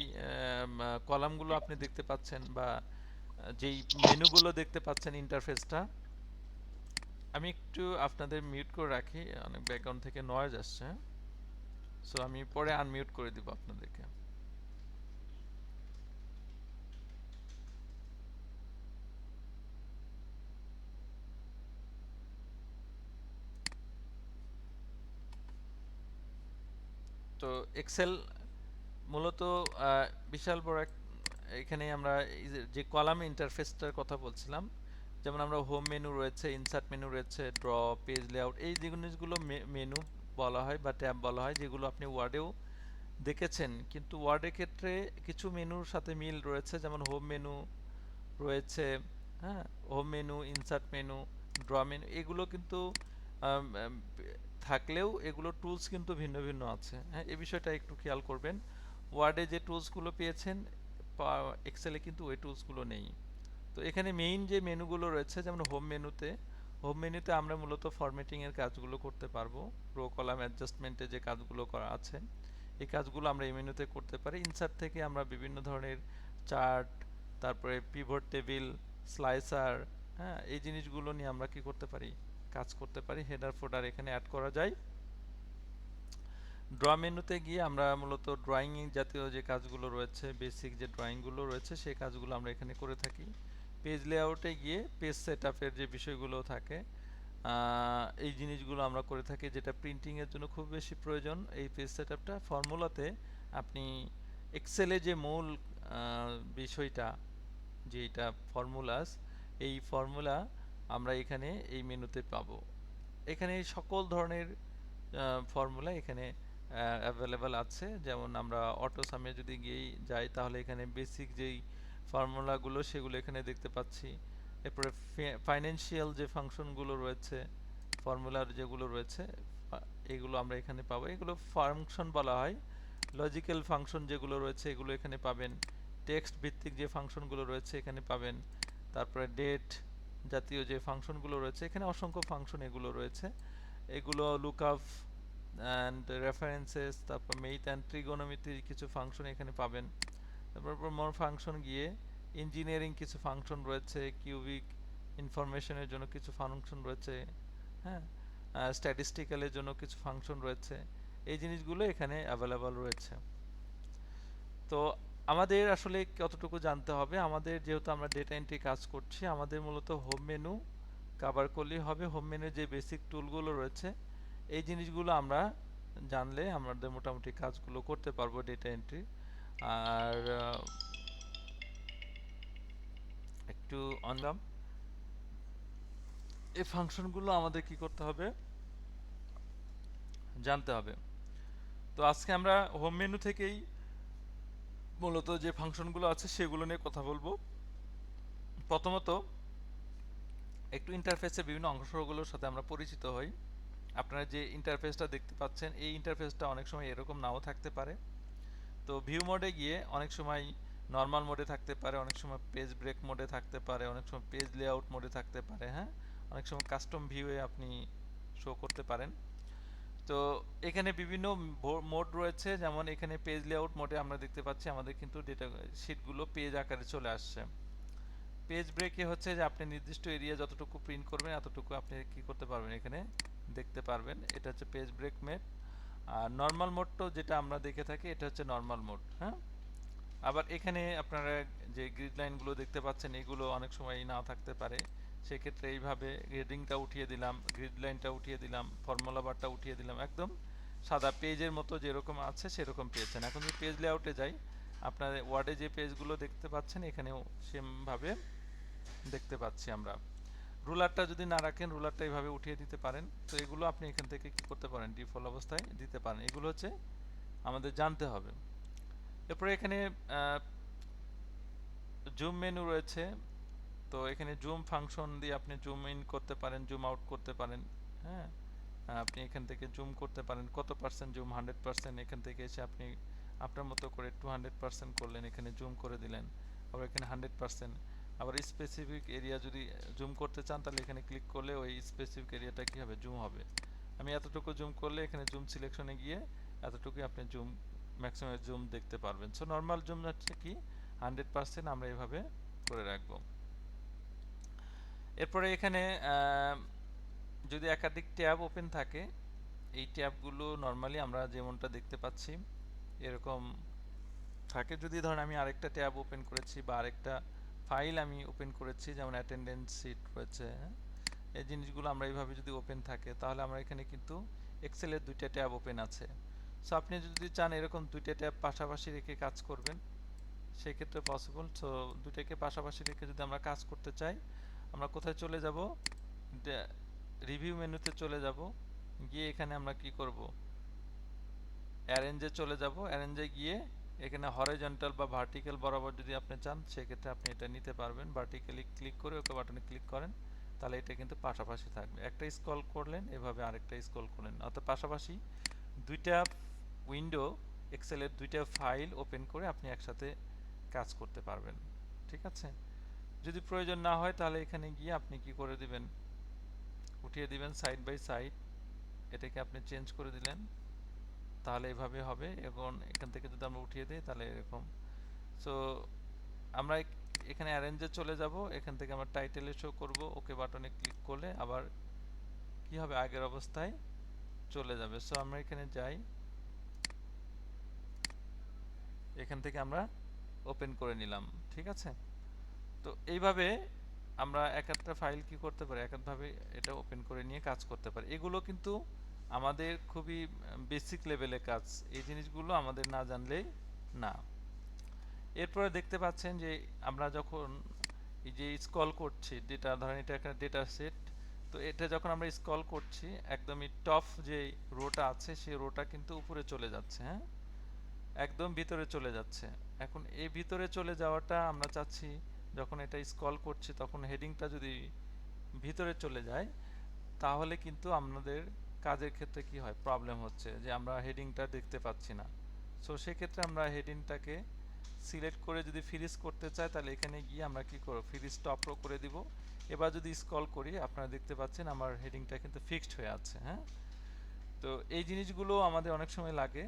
কলামগুলো আপনি দেখতে পাচ্ছেন বা যেই মেনুগুলো দেখতে পাচ্ছেন, ইন্টারফেসটা, আমি একটু আপনাদের মিউট করে রাখি, অনেক ব্যাকগ্রাউন্ড থেকে নয়েজ আসছে। সো আমি পরে আনমিউট করে দিব আপনাদেরকে। তো এক্সেল মূলত বিশাল বড় এখানে আমরা এই যে কলাম ইন্টারফেসটার কথা বলছিলাম, যেমন আমরা হোম মেনু রয়েছে, ইনসার্ট মেনু রয়েছে, ড্র, পেজ লেআউট, এই জিনিসগুলো মেনু বলা হয় বা ট্যাব বলা হয়, যেগুলো আপনি ওয়ার্ডেও দেখেছেন। কিন্তু ওয়ার্ডের ক্ষেত্রে কিছু মেনুর সাথে মিল রয়েছে, যেমন হোম মেনু রয়েছে, হ্যাঁ, home menu, insert menu, draw menu, এগুলো কিন্তু আম, আম, থাকলেও এগুলো টুলস কিন্তু ভিন্ন ভিন্ন আছে। হ্যাঁ, এই বিষয়টা একটু খেয়াল করবেন। ওয়ার্ডে যে টুলসগুলো পেয়েছেন এক্সেলে কিন্তু ওই টুলসগুলো নেই। তো এখানে মেইন যে মেনুগুলো রয়েছে, যেমন হোম মেনুতে আমরা মূলত ফরম্যাটিং এর কাজগুলো করতে পারবো। রো কলাম অ্যাডজাস্টমেন্টে যে কাজগুলো করা আছে এই কাজগুলো আমরা এই মেনুতে করতে পারি। ইনসার্ট থেকে আমরা বিভিন্ন ধরনের চার্ট, তারপরে পিভট টেবিল, স্লাইসার, হ্যাঁ, এই জিনিসগুলো নিয়ে আমরা কি করতে পারি? কাজ করতে পারি। হেডার ফোল্ডার এখানে অ্যাড করা যায়। ড্র মেনুতে গিয়ে আমরা মূলত ড্রয়িং জাতীয় যে কাজগুলো রয়েছে, বেসিক যে ড্রয়িংগুলো রয়েছে সেই কাজগুলো আমরা এখানে করে থাকি। পেজ লেআউটে গিয়ে পেজ সেটআপের যে বিষয়গুলো থাকে এই জিনিসগুলো আমরা করে থাকি, যেটা প্রিন্টিং এর জন্য খুব বেশি প্রয়োজন। এই পেজ সেটআপটা ফর্মুলাতে আপনি এক্সেলে যে মূল বিষয়টা, যেটা ফর্মুলাস, এই ফর্মুলা আমরা এখানে এই মেনুতে পাবো। এখানে সকল ধরনের ফর্মুলা এখানে অ্যাভেলেবল আছে। যেমন আমরা অটো সামে যদি গিয়ে যাই তাহলে এখানে বেসিক যেই ফর্মুলাগুলো সেগুলো এখানে দেখতে পাচ্ছি। এরপরে ফাইন্যান্সিয়াল যে ফাংশনগুলো রয়েছে, ফর্মুলার যেগুলো রয়েছে, এগুলো আমরা এখানে পাবো। এগুলো ফাংশন বলা হয়। লজিক্যাল ফাংশন যেগুলো রয়েছে এগুলো এখানে পাবেন। টেক্সট ভিত্তিক যে ফাংশনগুলো রয়েছে এখানে পাবেন। তারপরে ডেট, জাতীয় যে ফাংশনগুলো রয়েছে, এখানে অসংখ্য ফাংশন এগুলো রয়েছে। এগুলো লুকআপ অ্যান্ড রেফারেন্সেস, তারপর মেইথ অ্যান্ড ট্রিগোনোমেট্রি কিছু ফাংশন এখানে পাবেন। তারপর মোর ফাংশন গিয়ে ইঞ্জিনিয়ারিং কিছু ফাংশন রয়েছে, কিউবিক ইনফরমেশনের জন্য কিছু ফাংশন রয়েছে, হ্যাঁ, স্ট্যাটিস্টিক্যালের জন্য কিছু ফাংশন রয়েছে। এই জিনিসগুলো এখানে অ্যাভেলেবল রয়েছে। তো আমাদের আসলে কতটুকু জানতে হবে, আমাদের যেহেতু আমরা ডেটা এন্ট্রি কাজ করছি, আমাদের মূলত হোম মেনু কভার করলেই হবে। হোম মেনুর যে বেসিক টুলগুলো রয়েছে এই জিনিসগুলো আমরা জানলে আমাদের মোটামুটি কাজগুলো করতে পারবো ডেটা এন্ট্রি। আর একটু অনলাম এই ফাংশনগুলো আমাদের কি করতে হবে, জানতে হবে। তো আজকে আমরা হোম মেনু থেকেই মূলত যে ফাংশনগুলো আছে সেগুলো নিয়ে কথা বলবো। প্রথমত একটু ইন্টারফেসের বিভিন্ন অংশগুলোর সাথে আমরা পরিচিত হই। আপনারা যে ইন্টারফেসটা দেখতে পাচ্ছেন এই ইন্টারফেসটা অনেক সময় এরকম নাও থাকতে পারে। তো ভিউ মোডে গিয়ে অনেক সময় নর্মাল মোডে থাকতে পারে, অনেক সময় পেজ ব্রেক মোডে থাকতে পারে, অনেক সময় পেজ লেআউট মোডে থাকতে পারে, হ্যাঁ, অনেক সময় কাস্টম ভিউয়ে আপনি শো করতে পারেন। তো এখানে বিভিন্ন মোড রয়েছে, যেমন এখানে পেজ লেআউট মোডে আমরা দেখতে পাচ্ছি আমাদের কিন্তু ডেটা শিটগুলো পেজ আকারে চলে আসছে। পেজ ব্রেকে হচ্ছে যে আপনি নির্দিষ্ট এরিয়া যতটুকু প্রিন্ট করবেন এতটুকু আপনি কি করতে পারবেন, এখানে দেখতে পারবেন। এটা হচ্ছে পেজ ব্রেক মোড। আর নর্মাল মোডটা যেটা আমরা দেখে থাকি এটা হচ্ছে নর্মাল মোড, হ্যাঁ। আবার এখানে আপনারা যে গ্রিড লাইনগুলো দেখতে পাচ্ছেন এগুলো অনেক সময় নাও থাকতে পারে, সেক্ষেত্রে এইভাবে হেডিংটা উঠিয়ে দিলাম, গ্রিড লাইনটা উঠিয়ে দিলাম, ফর্মুলা বারটা উঠিয়ে দিলাম, একদম সাদা পেজের মতো যেরকম আছে সেরকম পেয়েছেন। এখন যদি পেজ লেআউটে যাই, আপনার ওয়ার্ডে যে পেজগুলো দেখতে পাচ্ছেন এখানেও সেমভাবে দেখতে পাচ্ছি আমরা। রুলারটা যদি না রাখেন রুলারটা এইভাবে উঠিয়ে দিতে পারেন। তো এগুলো আপনি এখান থেকে কি করতে পারেন, ডিফল্ট অবস্থায় দিতে পারেন। এগুলো হচ্ছে আমাদের জানতে হবে। এরপরে এখানে জুম মেনু রয়েছে। তো এখানে জুম ফাংশন দিয়ে আপনি জুম ইন করতে পারেন, জুম আউট করতে পারেন, হ্যাঁ। আপনি এখান থেকে জুম করতে পারেন, কত পার্সেন্ট জুম, 100%। এখান থেকে এসে আপনি আপনার মতো করে 200% করলেন, এখানে জুম করে দিলেন। আবার এখানে 100%। আবার স্পেসিফিক এরিয়া যদি জুম করতে চান তাহলে এখানে ক্লিক করলে ওই স্পেসিফিক এরিয়াটা কি হবে, জুম হবে। আমি এতটুকু জুম করলে এখানে জুম সিলেকশনে গিয়ে এতটুকুই আপনি জুম ম্যাক্সিমাম জুম দেখতে পারবেন। সো নর্মাল জুম হচ্ছে কি 100% আমরা এভাবে করে রাখবো। এরপরে এখানে যদি একাধিক ট্যাব ওপেন থাকে, এই ট্যাবগুলো নর্মালি আমরা যেমনটা দেখতে পাচ্ছি এরকম থাকে। যদি ধরেন আমি আরেকটা ট্যাব ওপেন করেছি বা আরেকটা ফাইল আমি ওপেন করেছি, যেমন অ্যাটেন্ডেন্স শিট রয়েছে, হ্যাঁ, এই জিনিসগুলো আমরা এইভাবে যদি ওপেন থাকে তাহলে আমরা এখানে কিন্তু এক্সেলের দুইটা ট্যাব ওপেন আছে। সো আপনি যদি চান এরকম দুইটা ট্যাব পাশাপাশি রেখে কাজ করবেন সেক্ষেত্রে পসিবল। সো দুইটাকে পাশাপাশি রেখে যদি আমরা কাজ করতে চাই, আমরা কোথায় চলে যাব, রিভিউ মেনুতে চলে যাব, গিয়ে এখানে আমরা কি করব, অ্যারেঞ্জে চলে যাব। অ্যারেঞ্জে গিয়ে এখানে হরিজন্টাল বা ভার্টিক্যাল বরাবর যদি আপনি চান সেক্ষেত্রে আপনি এটা নিতে পারবেন। ভার্টিক্যালি ক্লিক করে ওকে বাটনে ক্লিক করেন, তাহলে এটা কিন্তু পাশাপাশি থাকবে। একটা স্ক্রল করলেন এভাবে আরেকটা স্ক্রল করলেন, অর্থাৎ পাশাপাশি দুইটা উইন্ডো এক্সেলের দুইটা ফাইল ওপেন করে আপনি একসাথে কাজ করতে পারবেন, ঠিক আছে। যদি প্রয়োজন না হয় তাহলে এখানে গিয়ে আপনি কি করে দিবেন, উঠিয়ে দিবেন সাইড বাই সাইড, এটাকে আপনি চেঞ্জ করে দিলেন, তাহলে এভাবে হবে। এবং এখান থেকে যদি আমরা উঠিয়ে দিই তাহলে এরকম। সো আমরা এখানে অ্যারেঞ্জে চলে যাব, এখান থেকে আমরা টাইটেলে শো করব, ওকে বাটনে ক্লিক করলে আবার কি হবে, আগের অবস্থায় চলে যাবে। সো আমরা এখানে যাই, এখান থেকে আমরা ওপেন করে নিলাম, ঠিক আছে। তো এইভাবে আমরা এক একটা ফাইল কি করতে পারি, একভাবে এটা ওপেন করে নিয়ে কাজ করতে পারি। এগুলো কিন্তু আমাদের খুবই বেসিক লেভেলের কাজ, এই জিনিসগুলো আমাদের না জানলেই না। এরপরে দেখতে পাচ্ছেন যে আমরা যখন এই যে স্ক্রল করছি ডেটা, ধরেন এটা একটা ডেটা সেট, তো এটা যখন আমরা স্ক্রল করছি একদমই টপ যে রোটা আছে সেই রোটা কিন্তু উপরে চলে যাচ্ছে, হ্যাঁ, একদম ভিতরে চলে যাচ্ছে। এখন এই ভিতরে চলে যাওয়াটা আমরা চাচ্ছি, যখন এটা স্ক্রল করছি তখন হেডিংটা যদি ভিতরে চলে যায় তাহলে কিন্তু আমাদের কাজের ক্ষেত্রে কি হয়, প্রবলেম হচ্ছে যে আমরা হেডিংটা দেখতে পাচ্ছি না। সো সেক্ষেত্রে আমরা হেডিংটাকে সিলেক্ট করে যদি ফ্রিজ করতে চাই তাহলে এখানে গিয়ে আমরা কি করব, ফ্রিজ স্টপ করে দিব। এবার যদি স্ক্রল করি আপনারা দেখতে পাচ্ছেন আমার হেডিংটা কিন্তু ফিক্সড হয়ে আছে। হ্যাঁ, তো এই জিনিসগুলো আমাদের অনেক সময় লাগে,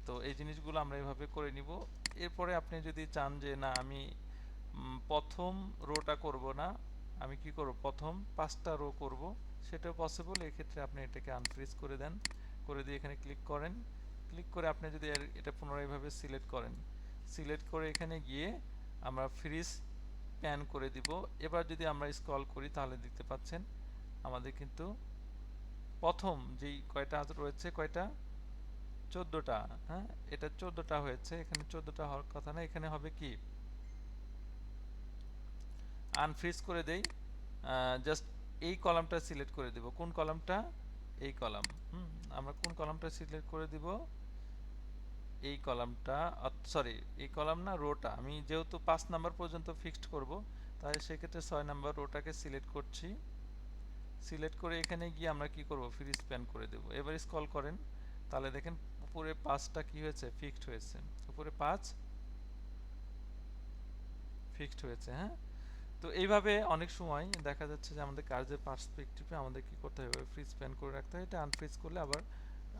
তো এই জিনিসগুলো আমরা এভাবে করে নিব। এরপরে আপনি যদি চান যে না আমি প্রথম রোটা করব না, আমি কি করব, প্রথম 5টা রো করব, সেটাও পসিবল। এই ক্ষেত্রে আপনি এটাকে আনফ্রিজ করে দেন, করে দিয়ে এখানে ক্লিক করেন। ক্লিক করে আপনি যদি এটা পুনরায় এভাবে সিলেক্ট করেন, সিলেক্ট করে এখানে গিয়ে আমরা ফ্রিজ প্যান করে দিব। এবার যদি আমরা স্ক্রল করি তাহলে দেখতে পাচ্ছেন আমাদের কিন্তু প্রথম যেই কয়টা রয়েছে, কয়টা, 14টা। হ্যাঁ, এটা 14টা হয়েছে, এখানে 14টা হওয়ার কথা না, এখানে হবে কি, আনফ্রিজ করে দেই, জাস্ট এই কলামটা সিলেক্ট করে দিব। কোন কলামটা, এই কলাম। আমরা কোন কলামটা সিলেক্ট করে দিব, এই কলামটা, সরি এই কলাম না, রোটা। আমি যেহেতু 5 নাম্বার পর্যন্ত ফিক্সড করব, তাই সেক্ষেত্রে 6 নাম্বার রোটাকে সিলেক্ট করছি। সিলেক্ট করে এখানে গিয়ে আমরা কি করব, ফ্রি স্প্যান করে দেব। এবার স্ক্রল করেন, তাহলে দেখেন উপরে 5টা কি হয়েছে, ফিক্সড হয়েছে। উপরে 5 ফিক্সড হয়েছে। হ্যাঁ, তো এইভাবে অনেক সময় দেখা যাচ্ছে যে আমাদের কাজের পার্সপেক্টিভে আমাদের কি করতে হবে, ফ্রি স্প্যান করে রাখতে হয়। এটা আনফ্রিজ করলে আবার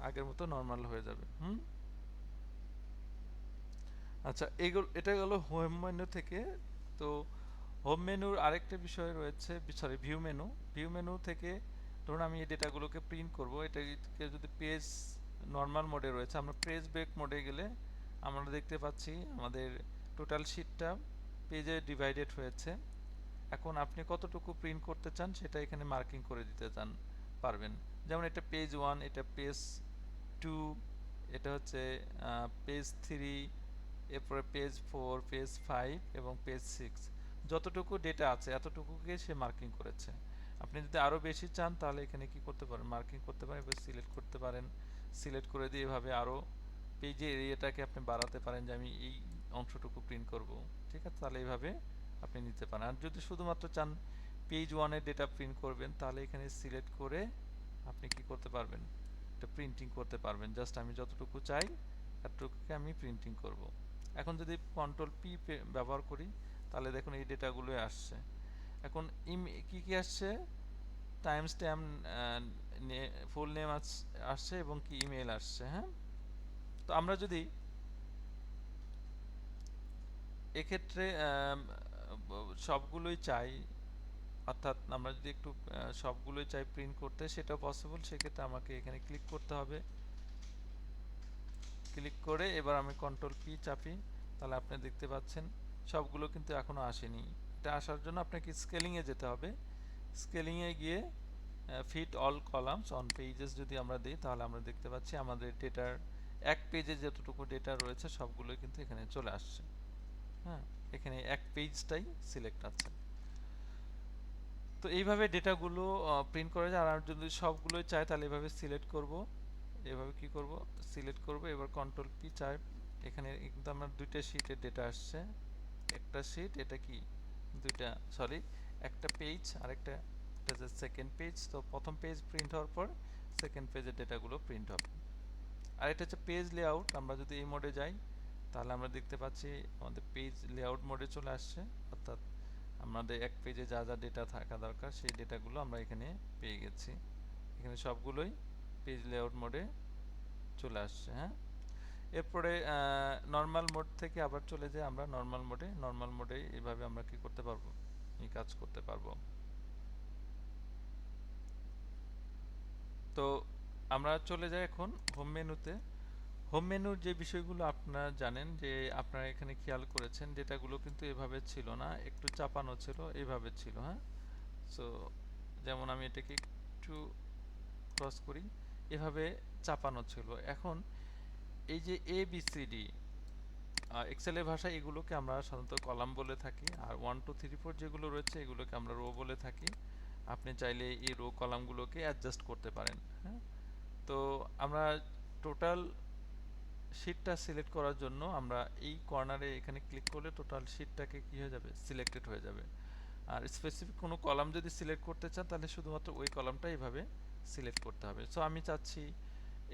আগের মতো নর্মাল হয়ে যাবে। আচ্ছা, এটা গেল হোম মেনু থেকে। তো হোম মেনুর আরেকটা বিষয় রয়েছে, sorry view menu. View menu থেকে ধরুন আমি এই ডেটাগুলোকে প্রিন্ট করব, এটাকে যদি পেজ নর্মাল মোডে রয়েছে, আমরা পেজ ব্রেক মোডে গেলে আমরা দেখতে পাচ্ছি আমাদের টোটাল শিটটা পেজে ডিভাইডেড হয়েছে। এখন আপনি কতটুকু প্রিন্ট করতে চান সেটা এখানে মার্কিং করে দিতে চান পারবেন। যেমন এটা পেজ 1, এটা পেজ 2, এটা হচ্ছে পেজ 3, এরপরে পেজ 4, পেজ 5 এবং পেজ 6। যতটুকু ডেটা আছে এতটুকুকে সে মার্কিং করেছে। আপনি যদি আরও বেশি চান তাহলে এখানে কি করতে পারেন, মার্কিং করতে পারেন, এবার সিলেক্ট করতে পারেন। সিলেক্ট করে দিয়ে এভাবে আরও পেজের এরিয়াটাকে আপনি বাড়াতে পারেন যে আমি এই অংশটুকু প্রিন্ট করব। ঠিক আছে, তাহলে এইভাবে আপনি নিতে পারেন। আর যদি শুধুমাত্র চান পেজ 1-এর ডেটা প্রিন্ট করবেন, তাহলে এখানে সিলেক্ট করে আপনি কি করতে পারবেন, এটা প্রিন্টিং করতে পারবেন। জাস্ট আমি যতটুকু চাই এতটুকুকে আমি প্রিন্টিং করব। এখন যদি কন্ট্রোল পি ব্যবহার করি তাহলে দেখুন এই ডেটাগুলোই আসছে। এখন কি কি আসছে, টাইম স্ট্যাম্প, ফুল নেম আসছে এবং কি ইমেল আসছে। হ্যাঁ, তো আমরা যদি এক্ষেত্রে সবগুলোই চাই, অর্থাৎ আমরা যদি একটু সবগুলোই চাই প্রিন্ট করতে, সেটাও পসিবল। সেক্ষেত্রে আমাকে এখানে ক্লিক করতে হবে। ক্লিক করে এবার আমি কন্ট্রোল পি চাপি, তাহলে আপনি দেখতে পাচ্ছেন সবগুলো কিন্তু এখনো আসেনি। এটা আসার জন্য আপনাকে স্কেলিংয়ে যেতে হবে। স্কেলিংয়ে গিয়ে fit all columns on pages যদি আমরা দিই তাহলে আমরা দেখতে পাচ্ছি আমাদের ডেটার এক পেজে যতটুকু ডেটা রয়েছে সবগুলোই কিন্তু এখানে চলে আসছে। হ্যাঁ, এখানে এক পেজটাই সিলেক্ট আছে। তো এইভাবে ডেটাগুলো প্রিন্ট করা যায়। আর যদি সবগুলোই চাই তাহলে এভাবে সিলেক্ট করব, এভাবে কি করব, সিলেক্ট করব। এবার কন্ট্রোল পি চাই, এখানে কিন্তু আমার দুইটা শীটের ডেটা আসছে। একটা শীট, এটা কি দুইটা, সরি একটা পেজ আর একটা, এটা হচ্ছে সেকেন্ড পেজ। তো প্রথম পেজ প্রিন্ট হওয়ার পর সেকেন্ড পেজের ডেটাগুলো প্রিন্ট হবে। আর এটা হচ্ছে পেজ লেআউট। আমরা যদি এই মোডে যাই তাহলে আমরা দেখতে পাচ্ছি আমাদের পেজ লেআউট মোডে চলে আসছে, অর্থাৎ আমাদের এক পেজে যা যা ডেটা থাকা দরকার সেই ডেটাগুলো আমরা এখানে পেয়ে গেছি। এখানে সবগুলোই পেজ লেআউট মোডে চলে আসছে। হ্যাঁ, এরপরে নর্মাল মোড থেকে আবার চলে যাই আমরা নর্মাল মোডে। নর্মাল মোডে এইভাবে আমরা কি করতে পারবো, এই কাজ করতে পারবো। তো আমরা চলে যাই এখন হোম মেনুতে। হোম মেনুর যে বিষয়গুলো আপনারা জানেন, যে আপনারা এখানে খেয়াল করেছেন ডেটাগুলো কিন্তু এভাবে ছিল না, একটু চাপানো ছিল, এইভাবে ছিল। হ্যাঁ, সো যেমন আমি এটাকে একটু ক্রস করি, এভাবে চাপানো ছিল। এখন এই যে ABCD এক্সেলের ভাষায় এগুলোকে আমরা সাধারণত কলাম বলে থাকি, আর 1 2 3 4 যেগুলো রয়েছে এগুলোকে আমরা রো বলে থাকি। আপনি চাইলে এই রো কলামগুলোকে অ্যাডজাস্ট করতে পারেন। হ্যাঁ, তো আমরা টোটাল শিটটা সিলেক্ট করার জন্য আমরা এই কর্নারে এখানে ক্লিক করলে টোটাল শিটটাকে কি হয়ে যাবে, সিলেক্টেড হয়ে যাবে। আর স্পেসিফিক কোনো কলাম যদি সিলেক্ট করতে চান তাহলে শুধুমাত্র ওই কলামটা এইভাবে সিলেক্ট করতে হবে। সো আমি চাচ্ছি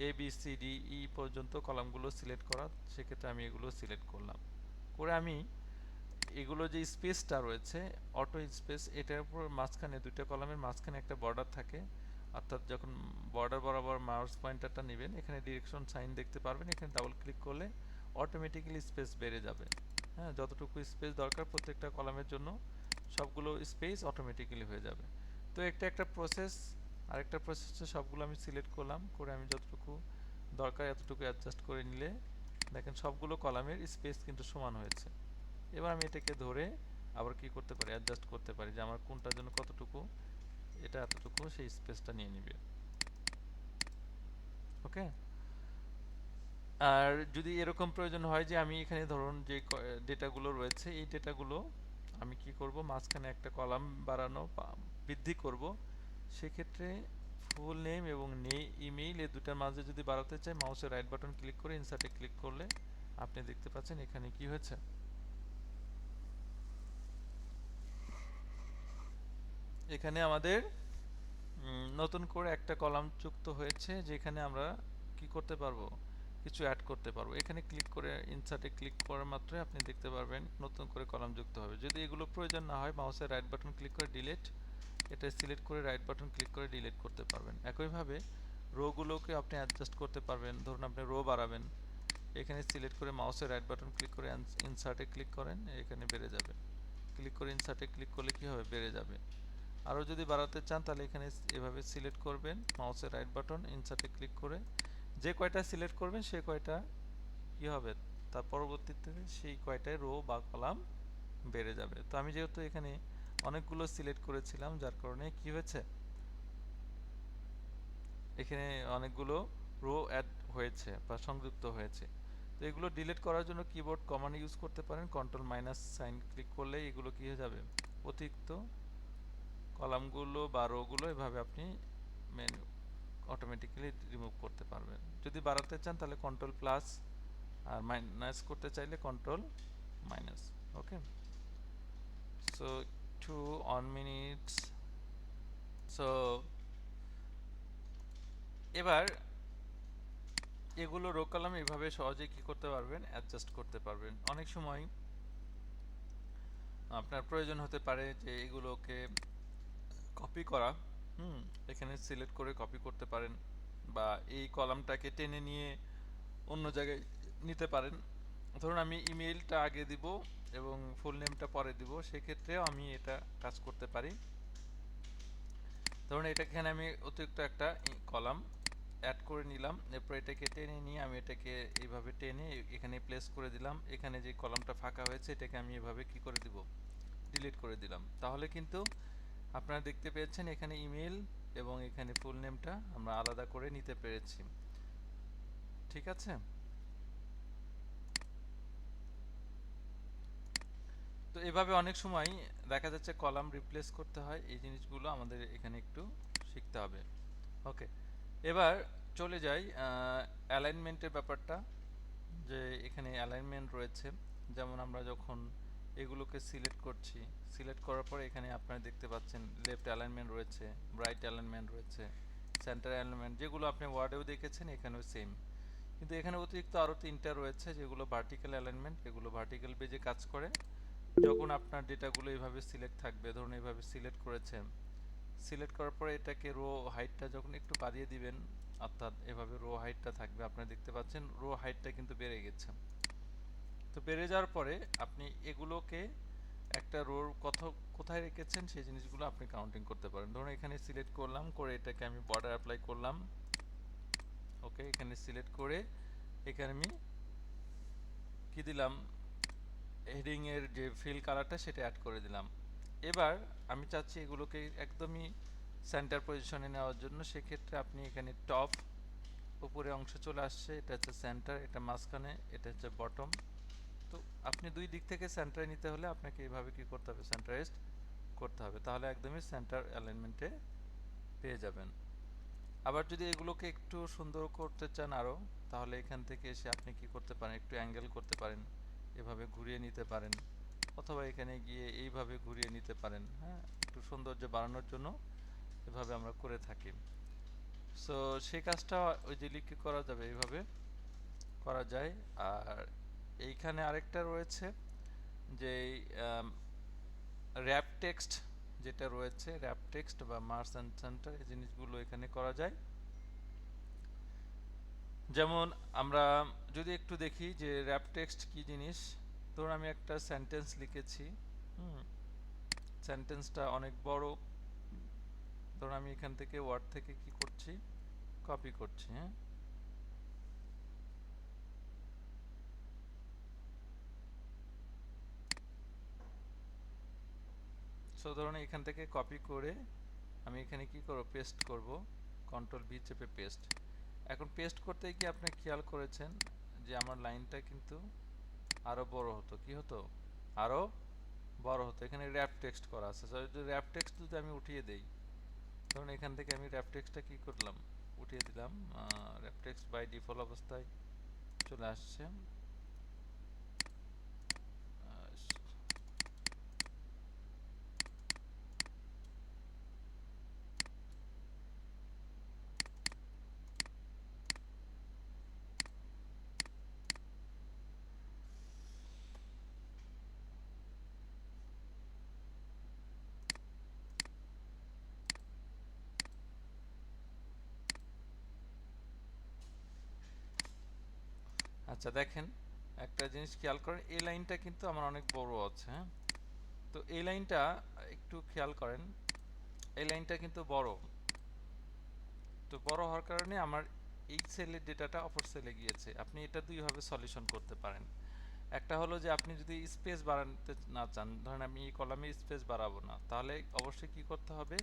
ABCDE পর্যন্ত কলামগুলো সিলেক্ট করা, সেক্ষেত্রে আমি এগুলো সিলেক্ট করলাম। করে আমি এগুলো যে স্পেসটা রয়েছে অটো স্পেস, এটার উপর মাঝখানে দুইটা কলামের মাঝখানে একটা বর্ডার থাকে, অর্থাৎ যখন বর্ডার বরাবর মাউস পয়েন্টারটা নেবেন এখানে ডিরেকশন সাইন দেখতে পারবেন, এখানে ডাবল ক্লিক করলে অটোমেটিক্যালি স্পেস বেড়ে যাবে। হ্যাঁ, যতটুকু স্পেস দরকার প্রত্যেকটা কলামের জন্য সবগুলো স্পেস অটোমেটিক্যালি হয়ে যাবে। তো একটা প্রসেস, আরেকটা প্রসেসে সবগুলো আমি সিলেক্ট করলাম, করে আমি যতটুকু দরকার এতটুকু অ্যাডজাস্ট করে নিলে দেখেন সবগুলো কলামের স্পেস কিন্তু সমান হয়েছে। এবার আমি এটাকে ধরে আবার কি করতে পারি, অ্যাডজাস্ট করতে পারি যে আমার কোনটার জন্য কতটুকু, এটা এতটুকু সেই স্পেসটা নিয়ে নিবে। ওকে, আর যদি এরকম প্রয়োজন হয় যে আমি এখানে ধরুন যে ডেটাগুলো রয়েছে এই ডেটাগুলো আমি কি করব, মাঝখানে একটা কলাম বাড়ানো বা বৃদ্ধি করব, সেক্ষেত্রে ফুল নেম এবং ইমেইল এই দুটার মাঝে যদি বাড়াতে চাই মাউসের রাইট বাটন ক্লিক করে ইনসার্টে ক্লিক করলে আপনি দেখতে পাচ্ছেন এখানে কি হয়েছে, এখানে আমাদের নতুন করে একটা কলাম যুক্ত হয়েছে, যেখানে আমরা কি করতে পারবো, কিছু অ্যাড করতে পারবো। এখানে ক্লিক করে ইনসার্টে ক্লিক করা মাত্রই আপনি দেখতে পারবেন নতুন করে কলাম যুক্ত হবে। যদি এগুলো প্রয়োজন না হয় মাউসের রাইট বাটন ক্লিক করে ডিলিট, এটা সিলেক্ট করে রাইট বাটন ক্লিক করে ডিলিট করতে পারবেন। একইভাবে রোগুলোকে আপনি অ্যাডজাস্ট করতে পারবেন। ধরুন আপনি রো বাড়াবেন, এখানে সিলেক্ট করে মাউসের রাইট বাটন ক্লিক করে ইনসার্টে ক্লিক করেন, এখানে বেড়ে যাবে। ক্লিক করে ইনসার্টে ক্লিক করলে কি হবে, বেড়ে যাবে। আরও যদি বাড়াতে চান তাহলে এখানে এভাবে সিলেক্ট করবেন, মাউসের রাইট বাটন ইনসার্টে ক্লিক করে যে কয়টা সিলেক্ট করবেন সে কয়টা কি হবে, তার পরবর্তীতে সেই কয়টায় রো বা কলাম বেড়ে যাবে। তো আমি যেহেতু এখানে অনেকগুলো সিলেক্ট করেছিলাম যার কারণে কি হয়েছে, এখানে অনেকগুলো রো অ্যাড হয়েছে বা সংযুক্ত হয়েছে। তো এগুলো ডিলিট করার জন্য কিবোর্ড কমান্ড ইউজ করতে পারেন, কন্ট্রোল মাইনাস সাইন ক্লিক করলে এগুলো কি হয়ে যাবে, অতিরিক্ত কলামগুলো বা রোগুলো এভাবে আপনি মেনু অটোমেটিক্যালি রিমুভ করতে পারবেন। যদি বাড়াতে চান তাহলে কন্ট্রোল প্লাস, আর মাইনাস করতে চাইলে কন্ট্রোল মাইনাস। ওকে, সো 2 minutes। সো এবার এগুলো রো কলাম এভাবে সহজে কি করতে পারবেন, অ্যাডজাস্ট করতে পারবেন। অনেক সময় আপনার প্রয়োজন হতে পারে যে এগুলোকে কপি করা, এখানে সিলেক্ট করে কপি করতে পারেন, বা এই কলামটাকে টেনে নিয়ে অন্য জায়গায় নিতে পারেন। ধরুন আমি ইমেইলটা আগে দিব এবং ফুল নেমটা পরে দিব, সেক্ষেত্রেও আমি এটা কাজ করতে পারি। ধরুন এখানে আমি অতিরিক্ত একটা কলাম অ্যাড করে নিলাম, এরপর এটাকে টেনে নিয়ে আমি এটাকে এইভাবে টেনে এখানে প্লেস করে দিলাম, এখানে যে কলামটা ফাঁকা হয়েছে এটাকে আমি এভাবে কি করে দিব, ডিলিট করে দিলাম। তাহলে কিন্তু আপনারা দেখতে পেয়েছেন এখানে ইমেল এবং এখানে ফুল নেমটা আমরা আলাদা করে নিতে পেরেছি। ঠিক আছে, তো এভাবে অনেক সময় দেখা যাচ্ছে কলাম রিপ্লেস করতে হয়, এই জিনিসগুলো আমাদের এখানে একটু শিখতে হবে। ওকে, এবার চলে যাই অ্যালাইনমেন্টের ব্যাপারটা, যে এখানে অ্যালাইনমেন্ট রয়েছে। যেমন আমরা যখন এগুলোকে সিলেক্ট করছি, সিলেক্ট করার পরে এখানে আপনারা দেখতে পাচ্ছেন লেফট অ্যালাইনমেন্ট রয়েছে, রাইট অ্যালাইনমেন্ট রয়েছে, সেন্টার অ্যালাইনমেন্ট, যেগুলো আপনি ওয়ার্ডেও দেখেছেন এখানেও সেম। কিন্তু এখানে অতিরিক্ত আরও 3টা রয়েছে যেগুলো ভার্টিক্যাল অ্যালাইনমেন্ট, এগুলো ভার্টিক্যাল বেজে কাজ করে। যখন আপনার ডেটাগুলো এইভাবে সিলেক্ট থাকবে, ধরুন এইভাবে সিলেক্ট করেছেন, সিলেক্ট করার পরে এটাকে রো হাইটটা যখন একটু বাড়িয়ে দিবেন, অর্থাৎ এভাবে রো হাইটটা থাকবে, আপনারা দেখতে পাচ্ছেন রো হাইটটা কিন্তু বেড়ে গেছে। তো বেড়ে যাওয়ার পরে আপনি এগুলোকে একটা রোর কোথায় রেখেছেন সেই জিনিসগুলো আপনি কাউন্টিং করতে পারেন। ধরুন এখানে সিলেক্ট করলাম, করে এটাকে আমি বর্ডার অ্যাপ্লাই করলাম। ওকে, এখানে সিলেক্ট করে এখানে আমি কি দিলাম, হেডিং এর যে ফিল কালারটা সেটা অ্যাড করে দিলাম। এবার আমি চাচ্ছি এগুলোকে একদমই সেন্টার পজিশনে নেওয়ার জন্য, সেক্ষেত্রে আপনি এখানে টপ উপরে অংশ চলে আসছে, এটা হচ্ছে সেন্টার, এটা মাঝখানে, এটা হচ্ছে বটম। তো আপনি দুই দিক থেকে সেন্টারে নিতে হলে আপনাকে এইভাবে কি করতে হবে, সেন্টারাইজড করতে হবে, তাহলে একদমই সেন্টার অ্যালাইনমেন্টে পেয়ে যাবেন। আবার যদি এগুলোকে একটু সুন্দর করতে চান আরও, তাহলে এখান থেকে এসে আপনি কি করতে পারেন, একটু অ্যাঙ্গেল করতে পারেন, এভাবে ঘুরিয়ে নিতে পারেন, অথবা এখানে গিয়ে এইভাবে ঘুরিয়ে নিতে পারেন। হ্যাঁ, একটু সৌন্দর্য বাড়ানোর জন্য এভাবে আমরা করে থাকি। সো সেই কাজটা ওই যে লিখে করা যাবে, এইভাবে করা যায়। আর এইখানে আরেকটা রয়েছে, যে র্যাপ টেক্সট যেটা রয়েছে, র্যাপ টেক্সট বা মার্চেন্ট সেন্টার, এই জিনিসগুলো এখানে করা যায়। যেমন আমরা যদি একটু দেখি যে র্যাপ টেক্সট কি জিনিস। ধরুন আমি একটা সেন্টেন্স লিখেছি, সেন্টেন্সটা অনেক বড়। ধরুন আমি এখান থেকে ওয়ার্ড থেকে কি করছি, কপি করছি। হ্যাঁ, সো ধরুন এখান থেকে কপি করে আমি এখানে কি করব, পেস্ট করব, কন্ট্রোল ভি চেপে পেস্ট। এখন পেস্ট করতে গিয়ে আপনি খেয়াল করেছেন যে আমার লাইনটা কিন্তু আরো বড় হতো, কি হতো, আরো বড় হতো। এখানে র্যাপ টেক্সট করা আছে, যদি র্যাপ টেক্সট যদি আমি উঠিয়ে দেই, ধরুন এখান থেকে আমি র্যাপ টেক্সটটা কি করলাম, উঠিয়ে দিলাম। র্যাপ টেক্সট বাই ডিফল্ট অবস্থায় চলে আসছে। আচ্ছা দেখেন একটা জিনিস খেয়াল করেন, এই লাইনটা কিন্তু আমার অনেক বড় আছে। হ্যাঁ, তো এই লাইনটা একটু খেয়াল করেন, এই লাইনটা কিন্তু বড়। তো বড় হওয়ার কারণে আমার এই সেলের ডেটাটা অপর সেলে গিয়েছে। আপনি এটা দুইভাবে সলিউশন করতে পারেন। একটা হলো যে আপনি যদি স্পেস বাড়াতে না চান, ধরেন আমি এই কলামে স্পেস বাড়াবো না, তাহলে অবশ্যই কি করতে হবে,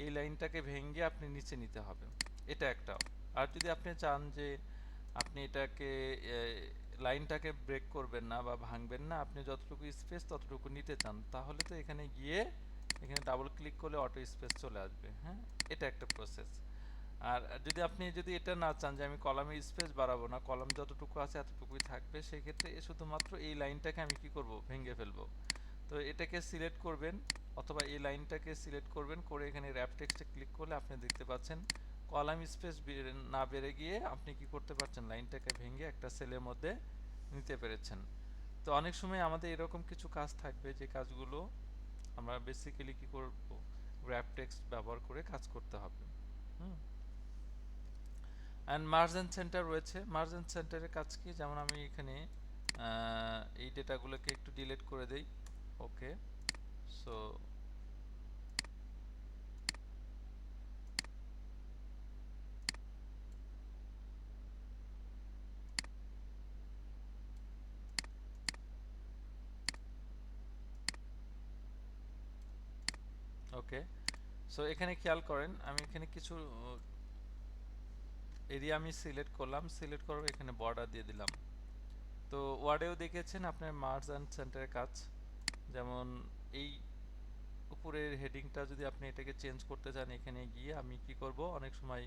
এই লাইনটাকে ভেঙে আপনি নিচে নিতে হবে, এটা একটা। আর যদি আপনি চান যে আপনি এটাকে লাইনটাকে ব্রেক করবেন না বা ভাঙবেন না, আপনি যতটুকু স্পেস ততটুকু নিতে চান, তাহলে তো এখানে গিয়ে এখানে ডাবল ক্লিক করলে অটো স্পেস চলে আসবে। হ্যাঁ, এটা একটা প্রসেস। আর যদি এটা না চান যে আমি কলামে স্পেস বাড়াবো না, কলাম যতটুকু আছে এতটুকুই থাকবে, সেই ক্ষেত্রে শুধুমাত্র এই লাইনটাকে আমি কি করব, ভেঙে ফেলবো। তো এটাকে সিলেক্ট করবেন অথবা এই লাইনটাকে সিলেক্ট করবেন, করে এখানে র্যাপ টেক্সটে ক্লিক করলে আপনি দেখতে পাচ্ছেন কলাম স্পেস না বেড়ে গিয়ে আপনি কি করতে পারছেন, লাইনটাকে ভেঙে একটা সেলের মধ্যে নিতে পেরেছেন। তো অনেক সময় আমাদের এরকম কিছু কাজ থাকবে যে কাজগুলো আমরা বেসিক্যালি কি করব, র্যাপ টেক্সট ব্যবহার করে কাজ করতে হবে। অ্যান্ড মার্জেন্ট সেন্টার রয়েছে। মার্জেন্ট সেন্টারের কাজ কি, যেমন আমি এখানে এই ডেটাগুলোকে একটু ডিলিট করে দেই। ওকে, সো ওকে, সো এখানে খেয়াল করেন আমি এখানে কিছু এরিয়া আমি সিলেক্ট করলাম, সিলেক্ট করে এখানে বর্ডার দিয়ে দিলাম। তো ওয়ার্ডেও দেখেছেন আপনার মার্জ অ্যান্ড সেন্টারের কাজ। যেমন এই উপরের হেডিংটা যদি আপনি এটাকে চেঞ্জ করতে চান, এখানে গিয়ে আমি কি করব, অনেক সময়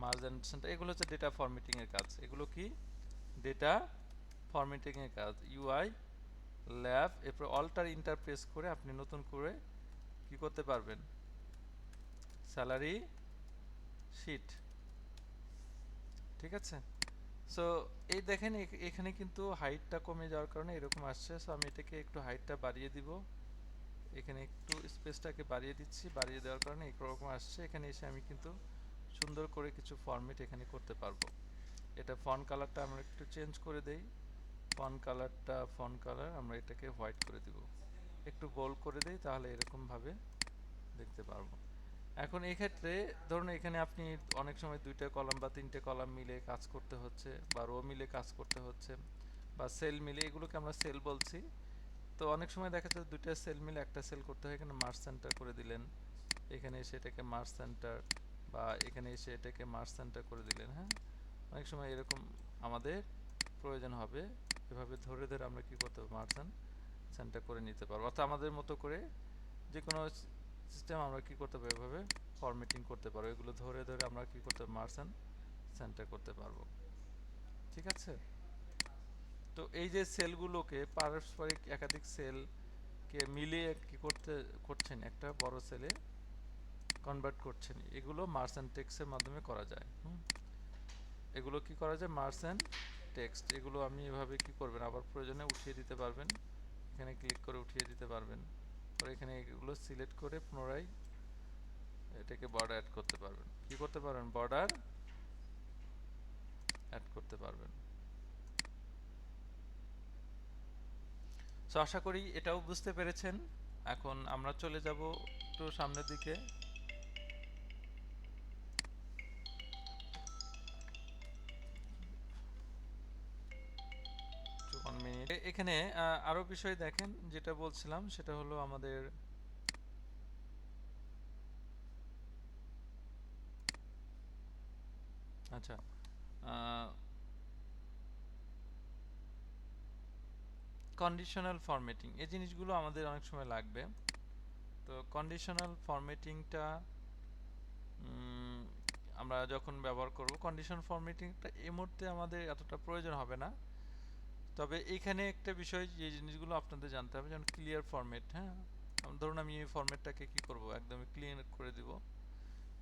মার্জ অ্যান্ড সেন্টার, এগুলো হচ্ছে ডেটা ফরম্যাটিং এর কাজ। এগুলো কি ডেটা ফরম্যাটিং এর কাজ, ইউআই ল্যাব, এরপর অল্টার ইন্টারপ্রেস করে আপনি নতুন করে কি করতে পারবেন, স্যালারি শিট। ঠিক আছে, সো এই দেখেন এখানে কিন্তু হাইটটা কমে যাওয়ার কারণে এরকম আসছে। সো আমি এটাকে একটু হাইটটা বাড়িয়ে দিব, এখানে একটু স্পেসটাকে বাড়িয়ে দিচ্ছি, বাড়িয়ে দেওয়ার কারণে এরকম আসছে। এখানে এসে আমি কিন্তু সুন্দর করে কিছু ফরম্যাট এখানে করতে পারবো। এটা ফন্ট কালারটা আমরা একটু চেঞ্জ করে দেই, ফন্ট কালার আমরা এটাকে হোয়াইট করে দিব, একটু বোল্ড করে দেই, তাহলে এরকম ভাবে দেখতে পারবো। এখন এই ক্ষেত্রে ধরুন এখানে আপনি অনেক সময় দুইটা কলাম বা তিনটে কলাম মিলে কাজ করতে হচ্ছে, বা রো মিলে কাজ করতে হচ্ছে, বা সেল মিলে, এগুলোকে আমরা সেল বলছি। তো অনেক সময় দেখা যায় দুইটা সেল মিলে একটা সেল করতে হয়, এখানে মার্জ সেন্টার করে দিলেন, এখানে এসে এটাকে মার্জ সেন্টার, বা এখানে এসে এটাকে মার্জ সেন্টার করে দিলেন। হ্যাঁ, অনেক সময় এরকম আমাদের প্রয়োজন হবে, এভাবে ধরে ধরে আমরা কি করতে পারবো, মার্জ সেন্টার করে নিতে পারবো। অর্থাৎ আমাদের মতো করে যে কোনো সিস্টেম আমরা কি করতে পারবো, এভাবে ফরম্যাটিং করতে পারবো, এগুলো ধরে ধরে আমরা কি করতে পারবো, মার্জ সেন্টার করতে পারবো। ঠিক আছে, তো এই যে সেলগুলোকে পারস্পরিক একাধিক সেলকে মিলিয়ে কি করছেন, একটা বড় সেলে কনভার্ট করছেন, এগুলো মার্জ অ্যান্ড টেক্সটের মাধ্যমে করা যায়। এগুলো কি করা যায়, মার্জ অ্যান্ড টেক্সট। এগুলো আপনি এভাবে কি করবেন, আবার প্রয়োজনে উঠিয়ে দিতে পারবেন, এখানে ক্লিক করে উঠিয়ে দিতে পারবেন। পরে এখানে এগুলো সিলেক্ট করে পুনরায় এটাকে বর্ডার অ্যাড করতে পারবেন। কি করতে পারবেন? বর্ডার অ্যাড করতে পারবেন। সো আশা করি এটাও বুঝতে পেরেছেন। এখন আমরা চলে যাব একটু সামনের দিকে। One minute. এখানে আরো বিষয় দেখেন, যেটা বলছিলাম সেটা হলো আমাদের আচ্ছা কন্ডিশনাল ফরম্যাটিং, এই জিনিসগুলো আমাদের অনেক সময় লাগবে। তো কন্ডিশনাল ফরম্যাটিংটা আমরা যখন ব্যবহার করব, কন্ডিশন ফরম্যাটিংটা এই মুহূর্তে আমাদের এতটা প্রয়োজন হবে না। তবে এইখানে একটা বিষয়, যে জিনিসগুলো আপনাদের জানতে হবে, যেমন ক্লিয়ার ফরম্যাট। হ্যাঁ, ধরুন আমি এই ফরম্যাটটাকে কি করব, একদমই ক্লিয়ার করে দিব।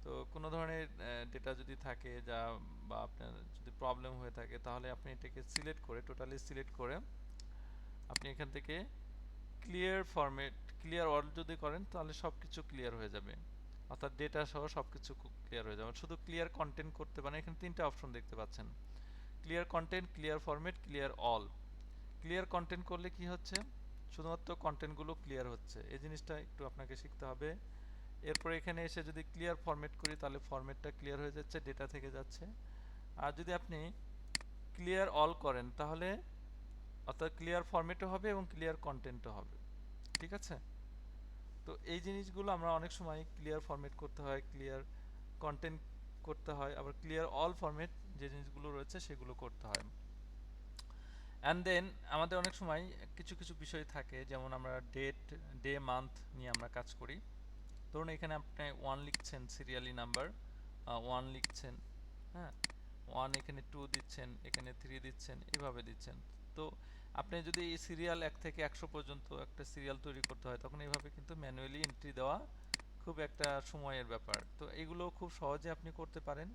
তো কোনো ধরনের ডেটা যদি থাকে যা, বা আপনার যদি প্রবলেম হয়ে থাকে, তাহলে আপনি এটাকে সিলেক্ট করে, টোটালি সিলেক্ট করে আপনি এখান থেকে ক্লিয়ার ফরম্যাট, ক্লিয়ার অল যদি করেন তাহলে সব কিছু ক্লিয়ার হয়ে যাবে, অর্থাৎ ডেটা সহ সব কিছু ক্লিয়ার হয়ে যাবে। শুধু ক্লিয়ার কন্টেন্ট করতে পারেন। এখানে তিনটা অপশন দেখতে পাচ্ছেন, clear content, clear format, clear all. Clear content করলে কি হচ্ছে, শুধুমাত্র কন্টেন্টগুলো ক্লিয়ার হচ্ছে। এই জিনিসটা একটু আপনাকে শিখতে হবে। এরপর এখানে এসে যদি ক্লিয়ার ফরম্যাট করি, তাহলে ফরম্যাটটা ক্লিয়ার হয়ে যাচ্ছে, ডেটা থেকে যাচ্ছে। আর যদি আপনি ক্লিয়ার অল করেন, তাহলে অর্থাৎ ক্লিয়ার ফরম্যাটও হবে এবং ক্লিয়ার কন্টেন্টও হবে। ঠিক আছে? তো এই জিনিসগুলো আমরা অনেক সময় ক্লিয়ার ফরম্যাট করতে হয়, ক্লিয়ার কন্টেন্ট করতে হয়, আবার ক্লিয়ার অল ফরম্যাট যে জিনিসগুলো রয়েছে সেগুলো করতে হয়। অ্যান্ড দেন আমাদের অনেক সময় কিছু কিছু বিষয় থাকে, যেমন আমরা ডে মান্থ নিয়ে আমরা কাজ করি। ধরুন এখানে আপনি 1 লিখছেন, সিরিয়ালি নাম্বার 1 লিখছেন, হ্যাঁ 1, এখানে 2 দিচ্ছেন, এখানে 3 দিচ্ছেন, এভাবে দিচ্ছেন। তো আপনি যদি এই সিরিয়াল 1 থেকে 100 পর্যন্ত একটা সিরিয়াল তৈরি করতে হয়, তখন এইভাবে কিন্তু ম্যানুয়ালি এন্ট্রি দেওয়া খুব একটা সময়ের ব্যাপার। তো এগুলো খুব সহজে আপনি করতে পারেন।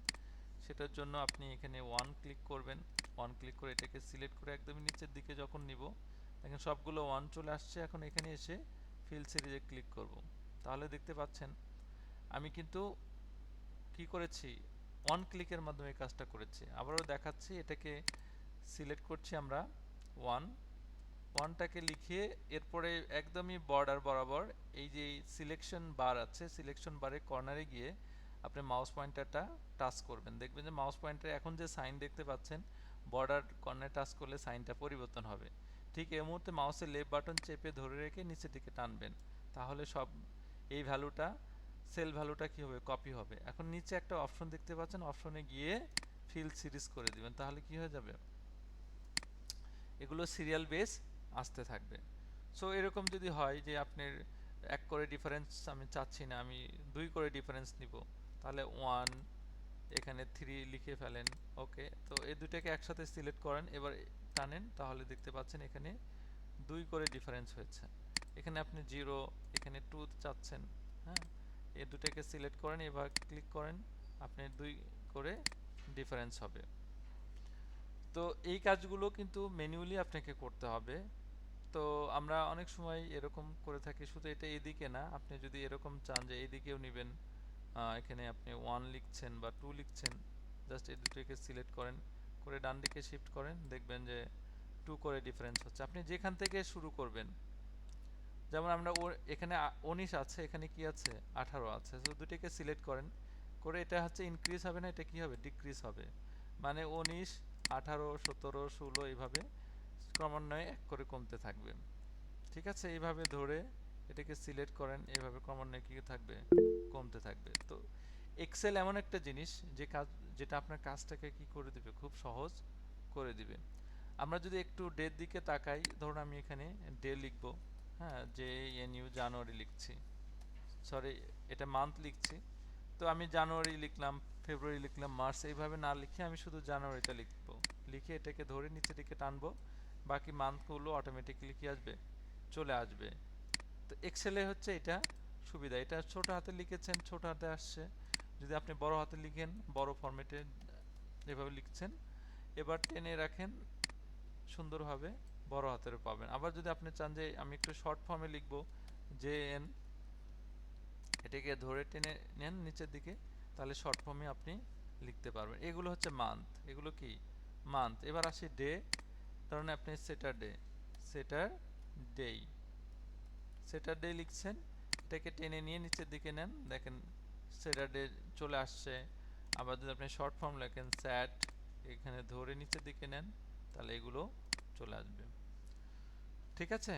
সেটার জন্য আপনি এখানে 1 ক্লিক করবেন। 1 ক্লিক করে এটাকে সিলেক্ট করে একদম নিচের দিকে যখন নিব, দেখেন সবগুলো 1 চলে আসছে। এখন এখানে এসে ফিল সিরিজে ক্লিক করব, তাহলে দেখতে পাচ্ছেন আমি কিন্তু কি করেছি, 1 ক্লিকের মাধ্যমে কাজটা করেছি। আবারও দেখাচ্ছি, এটাকে সিলেক্ট করছি আমরা 1টাকে লিখে, এরপরে একদমই বর্ডার বরাবর এই যে সিলেকশন বার আছে, সিলেকশন বারে কর্নারে গিয়ে আপনি মাউস পয়েন্টারটা টাচ করবেন। দেখবেন যে মাউস পয়েন্টার এখন যে সাইন দেখতে পাচ্ছেন, বর্ডার কর্নারে টাচ করলে সাইনটা পরিবর্তন হবে। ঠিক এই মুহূর্তে মাউসের লেফট বাটন চেপে ধরে রেখে নিচের দিকে টানবেন, তাহলে সব এই ভ্যালুটা, সেল ভ্যালুটা কি হবে, কপি হবে। এখন নিচে একটা অপশন দেখতে পাচ্ছেন, অপশনে গিয়ে ফিল সিরিজ করে দিবেন, তাহলে কি হয়ে যাবে, এগুলো সিরিয়াল বেস আসতে থাকবে। সো এরকম যদি হয় যে আপনার 1 করে ডিফারেন্স আমি চাচ্ছি না, আমি 2 করে ডিফারেন্স নিব, তাহলে 1 এখানে 3 লিখে ফেলেন। ওকে, তো এই দুটাকে একসাথে সিলেক্ট করেন, এবার টানেন, তাহলে দেখতে পাচ্ছেন এখানে 2 করে ডিফারেন্স হয়েছে। এখানে আপনি 0, এখানে 2 চাচ্ছেন, হ্যাঁ, এই দুটাকে সিলেক্ট করেন, এবার ক্লিক করেন, আপনি 2 করে ডিফারেন্স হবে। তো এই কাজগুলো কিন্তু ম্যানুয়ালি আপনাকে করতে হবে। তো আমরা অনেক সময় এরকম করে থাকি, শুধু এটা এদিকে না, আপনি যদি এরকম চান যে এইদিকেও নেবেন, এখানে আপনি 1 লিখছেন বা 2 লিখছেন, জাস্ট এই দুটোকে সিলেক্ট করেন, করে ডান দিকে শিফট করেন, দেখবেন যে 2 করে ডিফারেন্স হচ্ছে। আপনি যেখান থেকে শুরু করবেন, যেমন আমরা এখানে 19 আছে, এখানে কি আছে 18 আছে, তো দুটোকে সিলেক্ট করেন, করে এটা হচ্ছে ইনক্রিজ হবে না, এটা কি হবে, ডিক্রিজ হবে। মানে 19, 18, 17, 16 এইভাবে ক্রমান্বয়ে 1 করে কমতে থাকবে। ঠিক আছে, এইভাবে ধরে এটাকে সিলেক্ট করেন, এইভাবে ক্রমান্বয়ে কি থাকবে, কমতে থাকবে। তো এক্সেল এমন একটা জিনিস যে কাজ, যেটা আপনার কাজটাকে কি করে দিবে, খুব সহজ করে দিবে। আমরা যদি একটু ডের দিকে তাকাই, ধরুন আমি এখানে ডে লিখব, হ্যাঁ, JNU জানুয়ারি লিখছি, সরি এটা মান্থ লিখছি। তো আমি জানুয়ারি লিখলাম, ফেব্রুয়ারি লিখলাম, মার্চ, এইভাবে না লিখে আমি শুধু জানুয়ারিটা লিখব, লিখে এটাকে ধরে নিচের দিকে টানবো, বাকি মান্থগুলো অটোমেটিক্যালি কি আসবে, চলে আসবে। তো এক্সেলে হচ্ছে এটা সুবিধা, এটা ছোট হাতে লিখেছেন ছোট হাতে আসছে, যদি আপনি বড় হাতে লিখেন বড় ফরম্যাটে এভাবে লিখছেন। এবার টেনে রাখেন সুন্দরভাবে, বড় হাতের পাবেন। আবার যদি আপনি চান যে আমি একটু শর্ট ফর্মে লিখব, জে এন, এটাকে ধরে টেনে নেন নিচের দিকে, তাহলে শর্ট ফর্মে আপনি লিখতে পারবেন। এগুলো হচ্ছে মান্থ, এগুলো কি মান্থ। এবার আসি ডে, ধরুন আপনি স্যাটারডে, স্যাটারডে, স্যাটারডে লিখছেন, এটাকে টেনে নিয়ে নিচের দিকে নেন, দেখেন স্যাটারডে চলে আসছে। আবার যদি আপনি শর্ট ফর্ম লেখেন স্যাট, এখানে ধরে নিচের দিকে নেন, তাহলে এগুলো চলে আসবে। ঠিক আছে?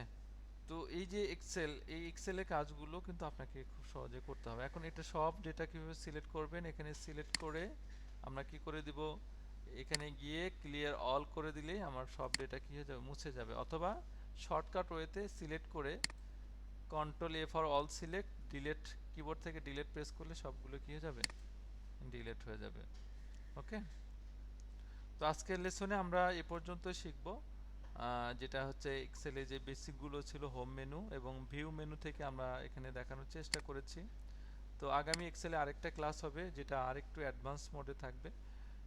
তো এই যে এক্সেল, এই এক্সেলের কাজগুলো কিন্তু আপনাকে খুব সহজে করতে হবে। এখন এটা সব ডেটা কিভাবে সিলেক্ট করবেন, এখানে সিলেক্ট করে আমরা কি করে দিব, এখানে গিয়ে ক্লিয়ার অল করে দিলেই আমার সব ডেটা কি হয়ে যাবে, মুছে যাবে। অথবা শর্টকাট ওয়েতে সিলেক্ট করে control A for all select, delete, keyboard থেকে ডিলিট প্রেস করলে সবগুলো কি হয়ে যাবে, ডিলিট হয়ে যাবে। ওকে, তো আজকের লেসনে আমরা এ পর্যন্ত শিখব, যেটা হচ্ছে এক্সেলে যে বেসিকগুলো ছিল, হোম মেনু এবং ভিউ মেনু থেকে আমরা এখানে দেখানোর চেষ্টা করেছি। তো আগামী এক্সেলে আরেকটা ক্লাস হবে যেটা আরেকটু অ্যাডভান্স মোডে থাকবে।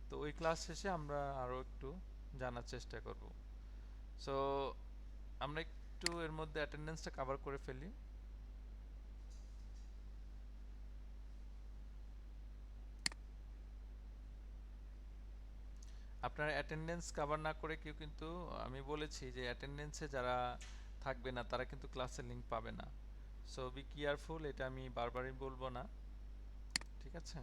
তো ওই ক্লাস শেষে আমরা আরও একটু জানার চেষ্টা করব। সো আমরা একটু এর মধ্যে অ্যাটেন্ডেন্সটা কভার করে ফেলি। আপনার অ্যাটেন্ডেন্স কভার না করে কেউ কিন্তু, আমি বলেছি যে অ্যাটেন্ডেন্সে যারা থাকবে না তারা কিন্তু ক্লাসের লিংক পাবে না। সো বি কেয়ারফুল, এটা আমি বারবারই বলবো না, ঠিক আছে?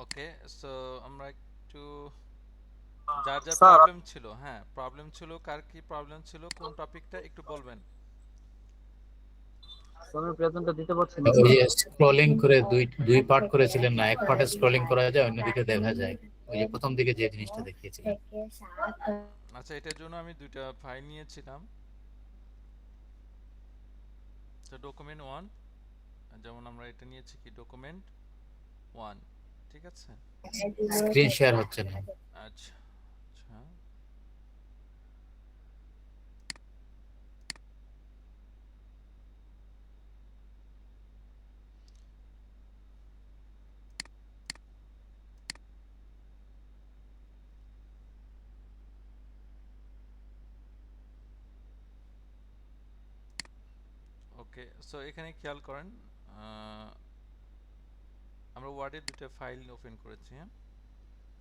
ওকে, সো আমরা একটু, যার যা স্যার প্রবলেম ছিল, হ্যাঁ প্রবলেম ছিল, কার কি প্রবলেম ছিল, কোন টপিকটা একটু বলবেন। আমি প্রেজেন্টটা দিতে পারছি না ওই যে স্ক্রলিং করে দুই দুই পার্ট করেছিলেন না, এক পার্টে স্ক্রলিং করা যায়, অন্যদিকে দেখা যায়, ওই যে প্রথম দিকে যে জিনিসটা দেখিয়েছিলেন। আচ্ছা, এটার জন্য আমি দুইটা ফাইল নিয়েছিলাম। তো ডকুমেন্ট 1, যেমন আমরা এটা নিয়েছি কি ডকুমেন্ট 1, ঠিক আছে? স্ক্রিন শেয়ার হচ্ছে না। আচ্ছা আচ্ছা, ওকে। সো এখানে খেয়াল করেন, আমরা ওয়ার্ডের দুটো ফাইল ওপেন করেছি, হ্যাঁ?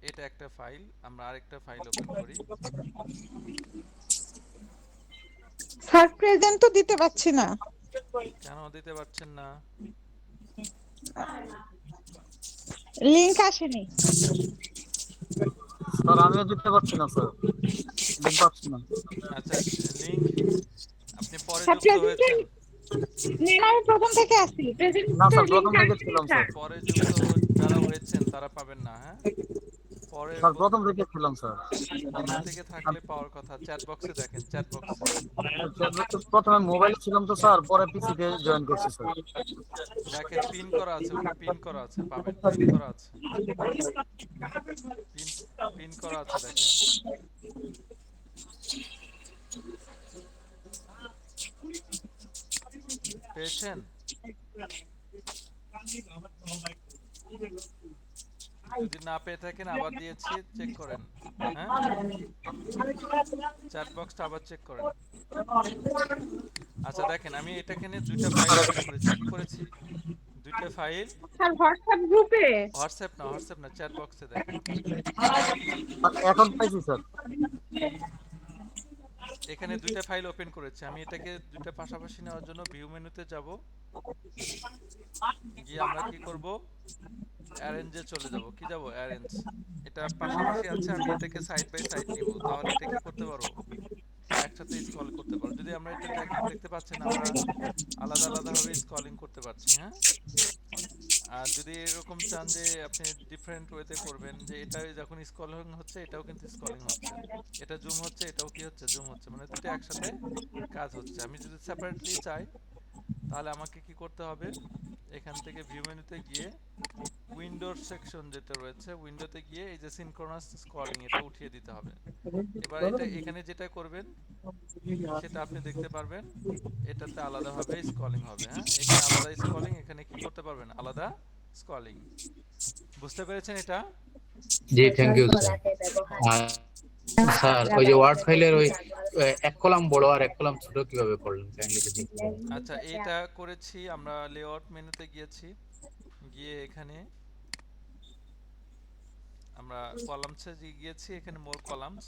এটা একটা ফাইল, আমরা আরেকটা ফাইল ওপেন করি। স্যার প্রেজেন্ট তো দিতে পারছি না, কেন দিতে পারছেন না? লিংক আসেনি। স্যার, আমিও দিতে পারছি না স্যার, লিংক পাচ্ছি না। আচ্ছা, লিংক আপনি পরে স্যার যুক্ত প্রেজেন্টের, হয়েছেন, না আমি প্রথম থেকে আসি, না প্রেজেন্টের স্যার, লিংক প্রথম থেকে আসেনি ছিলাম স্যার। স্যার। পরে যুক্ত যারা হয়েছেন তারা পাবেন না, হ্যাঁ? পরে স্যার প্রথম থেকে ছিলাম স্যার। প্রথম থেকে থাকলে পাওয়ার কথা। চ্যাট বক্সে দেখেন, চ্যাট বক্সে প্রথমে মোবাইলে ছিলাম তো স্যার, পরে পিসিতে জয়েন করছি স্যার। দেখেন, পিন করা আছে, ওখানে পিন করা আছে, পাবেন, পিন করা আছে, পিন পিন করা আছে, দেখেন। পেয়েছেন? যদি না পেয়ে থাকেন আবার দিয়েছি, চেক করেন, হ্যাঁ? চ্যাট বক্সটা আবার চেক করেন। আচ্ছা দেখেন, আমি এটাখানে দুইটা ফাইল ওপেন করেছি। কি করেছি? দুইটা ফাইল। স্যার হোয়াটসঅ্যাপ গ্রুপে, হোয়াটসঅ্যাপ না, চ্যাট বক্সে দেখেন। এখন পাইছি স্যার। এখানে দুইটা ফাইল ওপেন করেছি। আমি এটাকে দুইটা পাশাপাশি নেওয়ার জন্য ভিউ মেনুতে যাব, গিয়ে আমরা কি করব, অ্যারেঞ্জে চলে যাব। কি যাব? অ্যারেঞ্জ। এটা পাশাপাশি আছে, আমি এটাকে সাইড বাই সাইড নিব, তাহলে এটা কি করতে পারবো, একসাথে স্ক্রল করতে পারবো। যদি আমরা এটা দেখতে পাচ্ছেন, আমরা আলাদা আলাদা ভাবে স্ক্রলিং করতে পারছি, হ্যাঁ? আর যদি এরকম চান যে আপনি ডিফারেন্ট ওয়েতে করবেন, যে এটা যখন স্ক্রলিং হচ্ছে এটাও কিন্তু স্ক্রলিং হচ্ছে, এটা জুম হচ্ছে এটাও কি হচ্ছে, জুম হচ্ছে, মানে দুটো একসাথে কাজ হচ্ছে। আমি যদি সেপারেটলি চাই তাহলে আমাকে কি করতে হবে, এখান থেকে ভিউ মেনুতে গিয়ে উইন্ডোর সেকশন যেটা রয়েছে, উইন্ডোতে গিয়ে এই যে সিনক্রোনাস স্ক্রলিং, এটা উঠিয়ে দিতে হবে। এবার এটা এখানে যেটা করবেন, সেটা আপনি দেখতে পারবেন। এটাতে আলাদাভাবে স্ক্রলিং হবে, হ্যাঁ, এখানে আলাদা স্ক্রলিং, এখানে কি করতে পারবেন, আলাদা স্ক্রলিং। বুঝতে পেরেছেন এটা? জি, থ্যাংক ইউ স্যার। আর স্যার ওই যে ওয়ার্ড ফাইলের ওই এক কলাম বড় আর এক কলাম ছোট কিভাবে করলেন কাইন্ডলি যদি একটু বলেন। আচ্ছা, এটা করেছি আমরা লেআউট মেনুতে গিয়েছি, গিয়ে এখানে আমরা কলামসে গিয়েছি, এখানে মোর কলামস,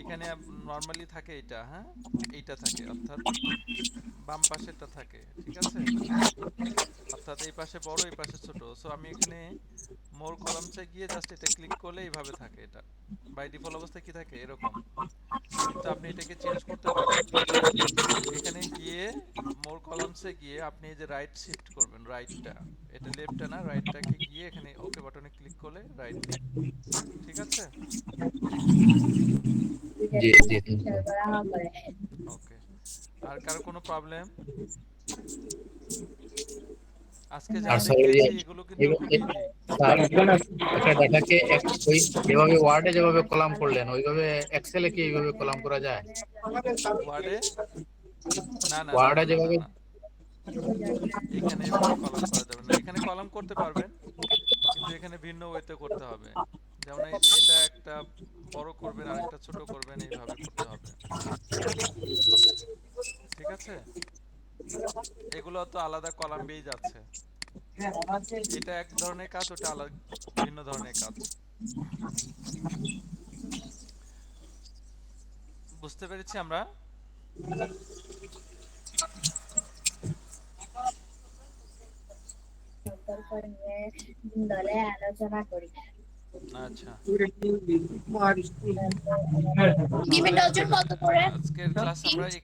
এখানে নরমালি থাকে এটা, হ্যাঁ, এইটা থাকে, অর্থাৎ বাম পাশেরটা থাকে, ঠিক আছে, অর্থাৎ এই পাশে বড় এই পাশে ছোট। সো আমি এখানে মোর কলামসে গিয়ে জাস্ট এটা ক্লিক করলে এইভাবে থাকে, এটা বাই ডিফল্ট অবস্থায় কি থাকে এরকম, কিন্তু আপনি এটাকে চেঞ্জ করতে পারবেন। এখানে গিয়ে মোর কলামসে গিয়ে আপনি এই যে রাইট শিফট করবেন, রাইটটা, এটা লেফটটা না, রাইটটাকে গিয়ে এখানে ওকে বাটনে ক্লিক করলে রাইট, ঠিক আছে, জি জি, থ্যাংক ইউ। ওকে। আর কারো কোনো প্রবলেম? আজকে যা আর স্যার ওই যে দেখিয়েছি এগুলো কিন্তু এবার খুব ইজি। স্যার একটা ডাটাকে ওই যেভাবে ওয়ার্ডে যেভাবে কলাম করলেন ওইভাবে এক্সেলে কি এইভাবে কলাম করা যায়? ওয়ার্ডে না না না ওয়ার্ডে না না না যেভাবে না, এখানে এভাবে কলাম করা যাবে না। এখানে কলাম করতে পারবেন, কিন্তু এখানে ভিন্ন ওয়েতে করতে হবে। যেমন এটা একটা বড় করবেন, আরেকটা ছোট করবেন, এইভাবে করতে হবে, ঠিক আছে। এগুলো তো আলাদা কলাম বেই যাচ্ছে, এটা এক ধরনের কাজ, ওটা আলাদা ভিন্ন ধরনের কাজ। বুঝতে পেরেছি আমরা? আচ্ছা, আজকের ক্লাস আমরা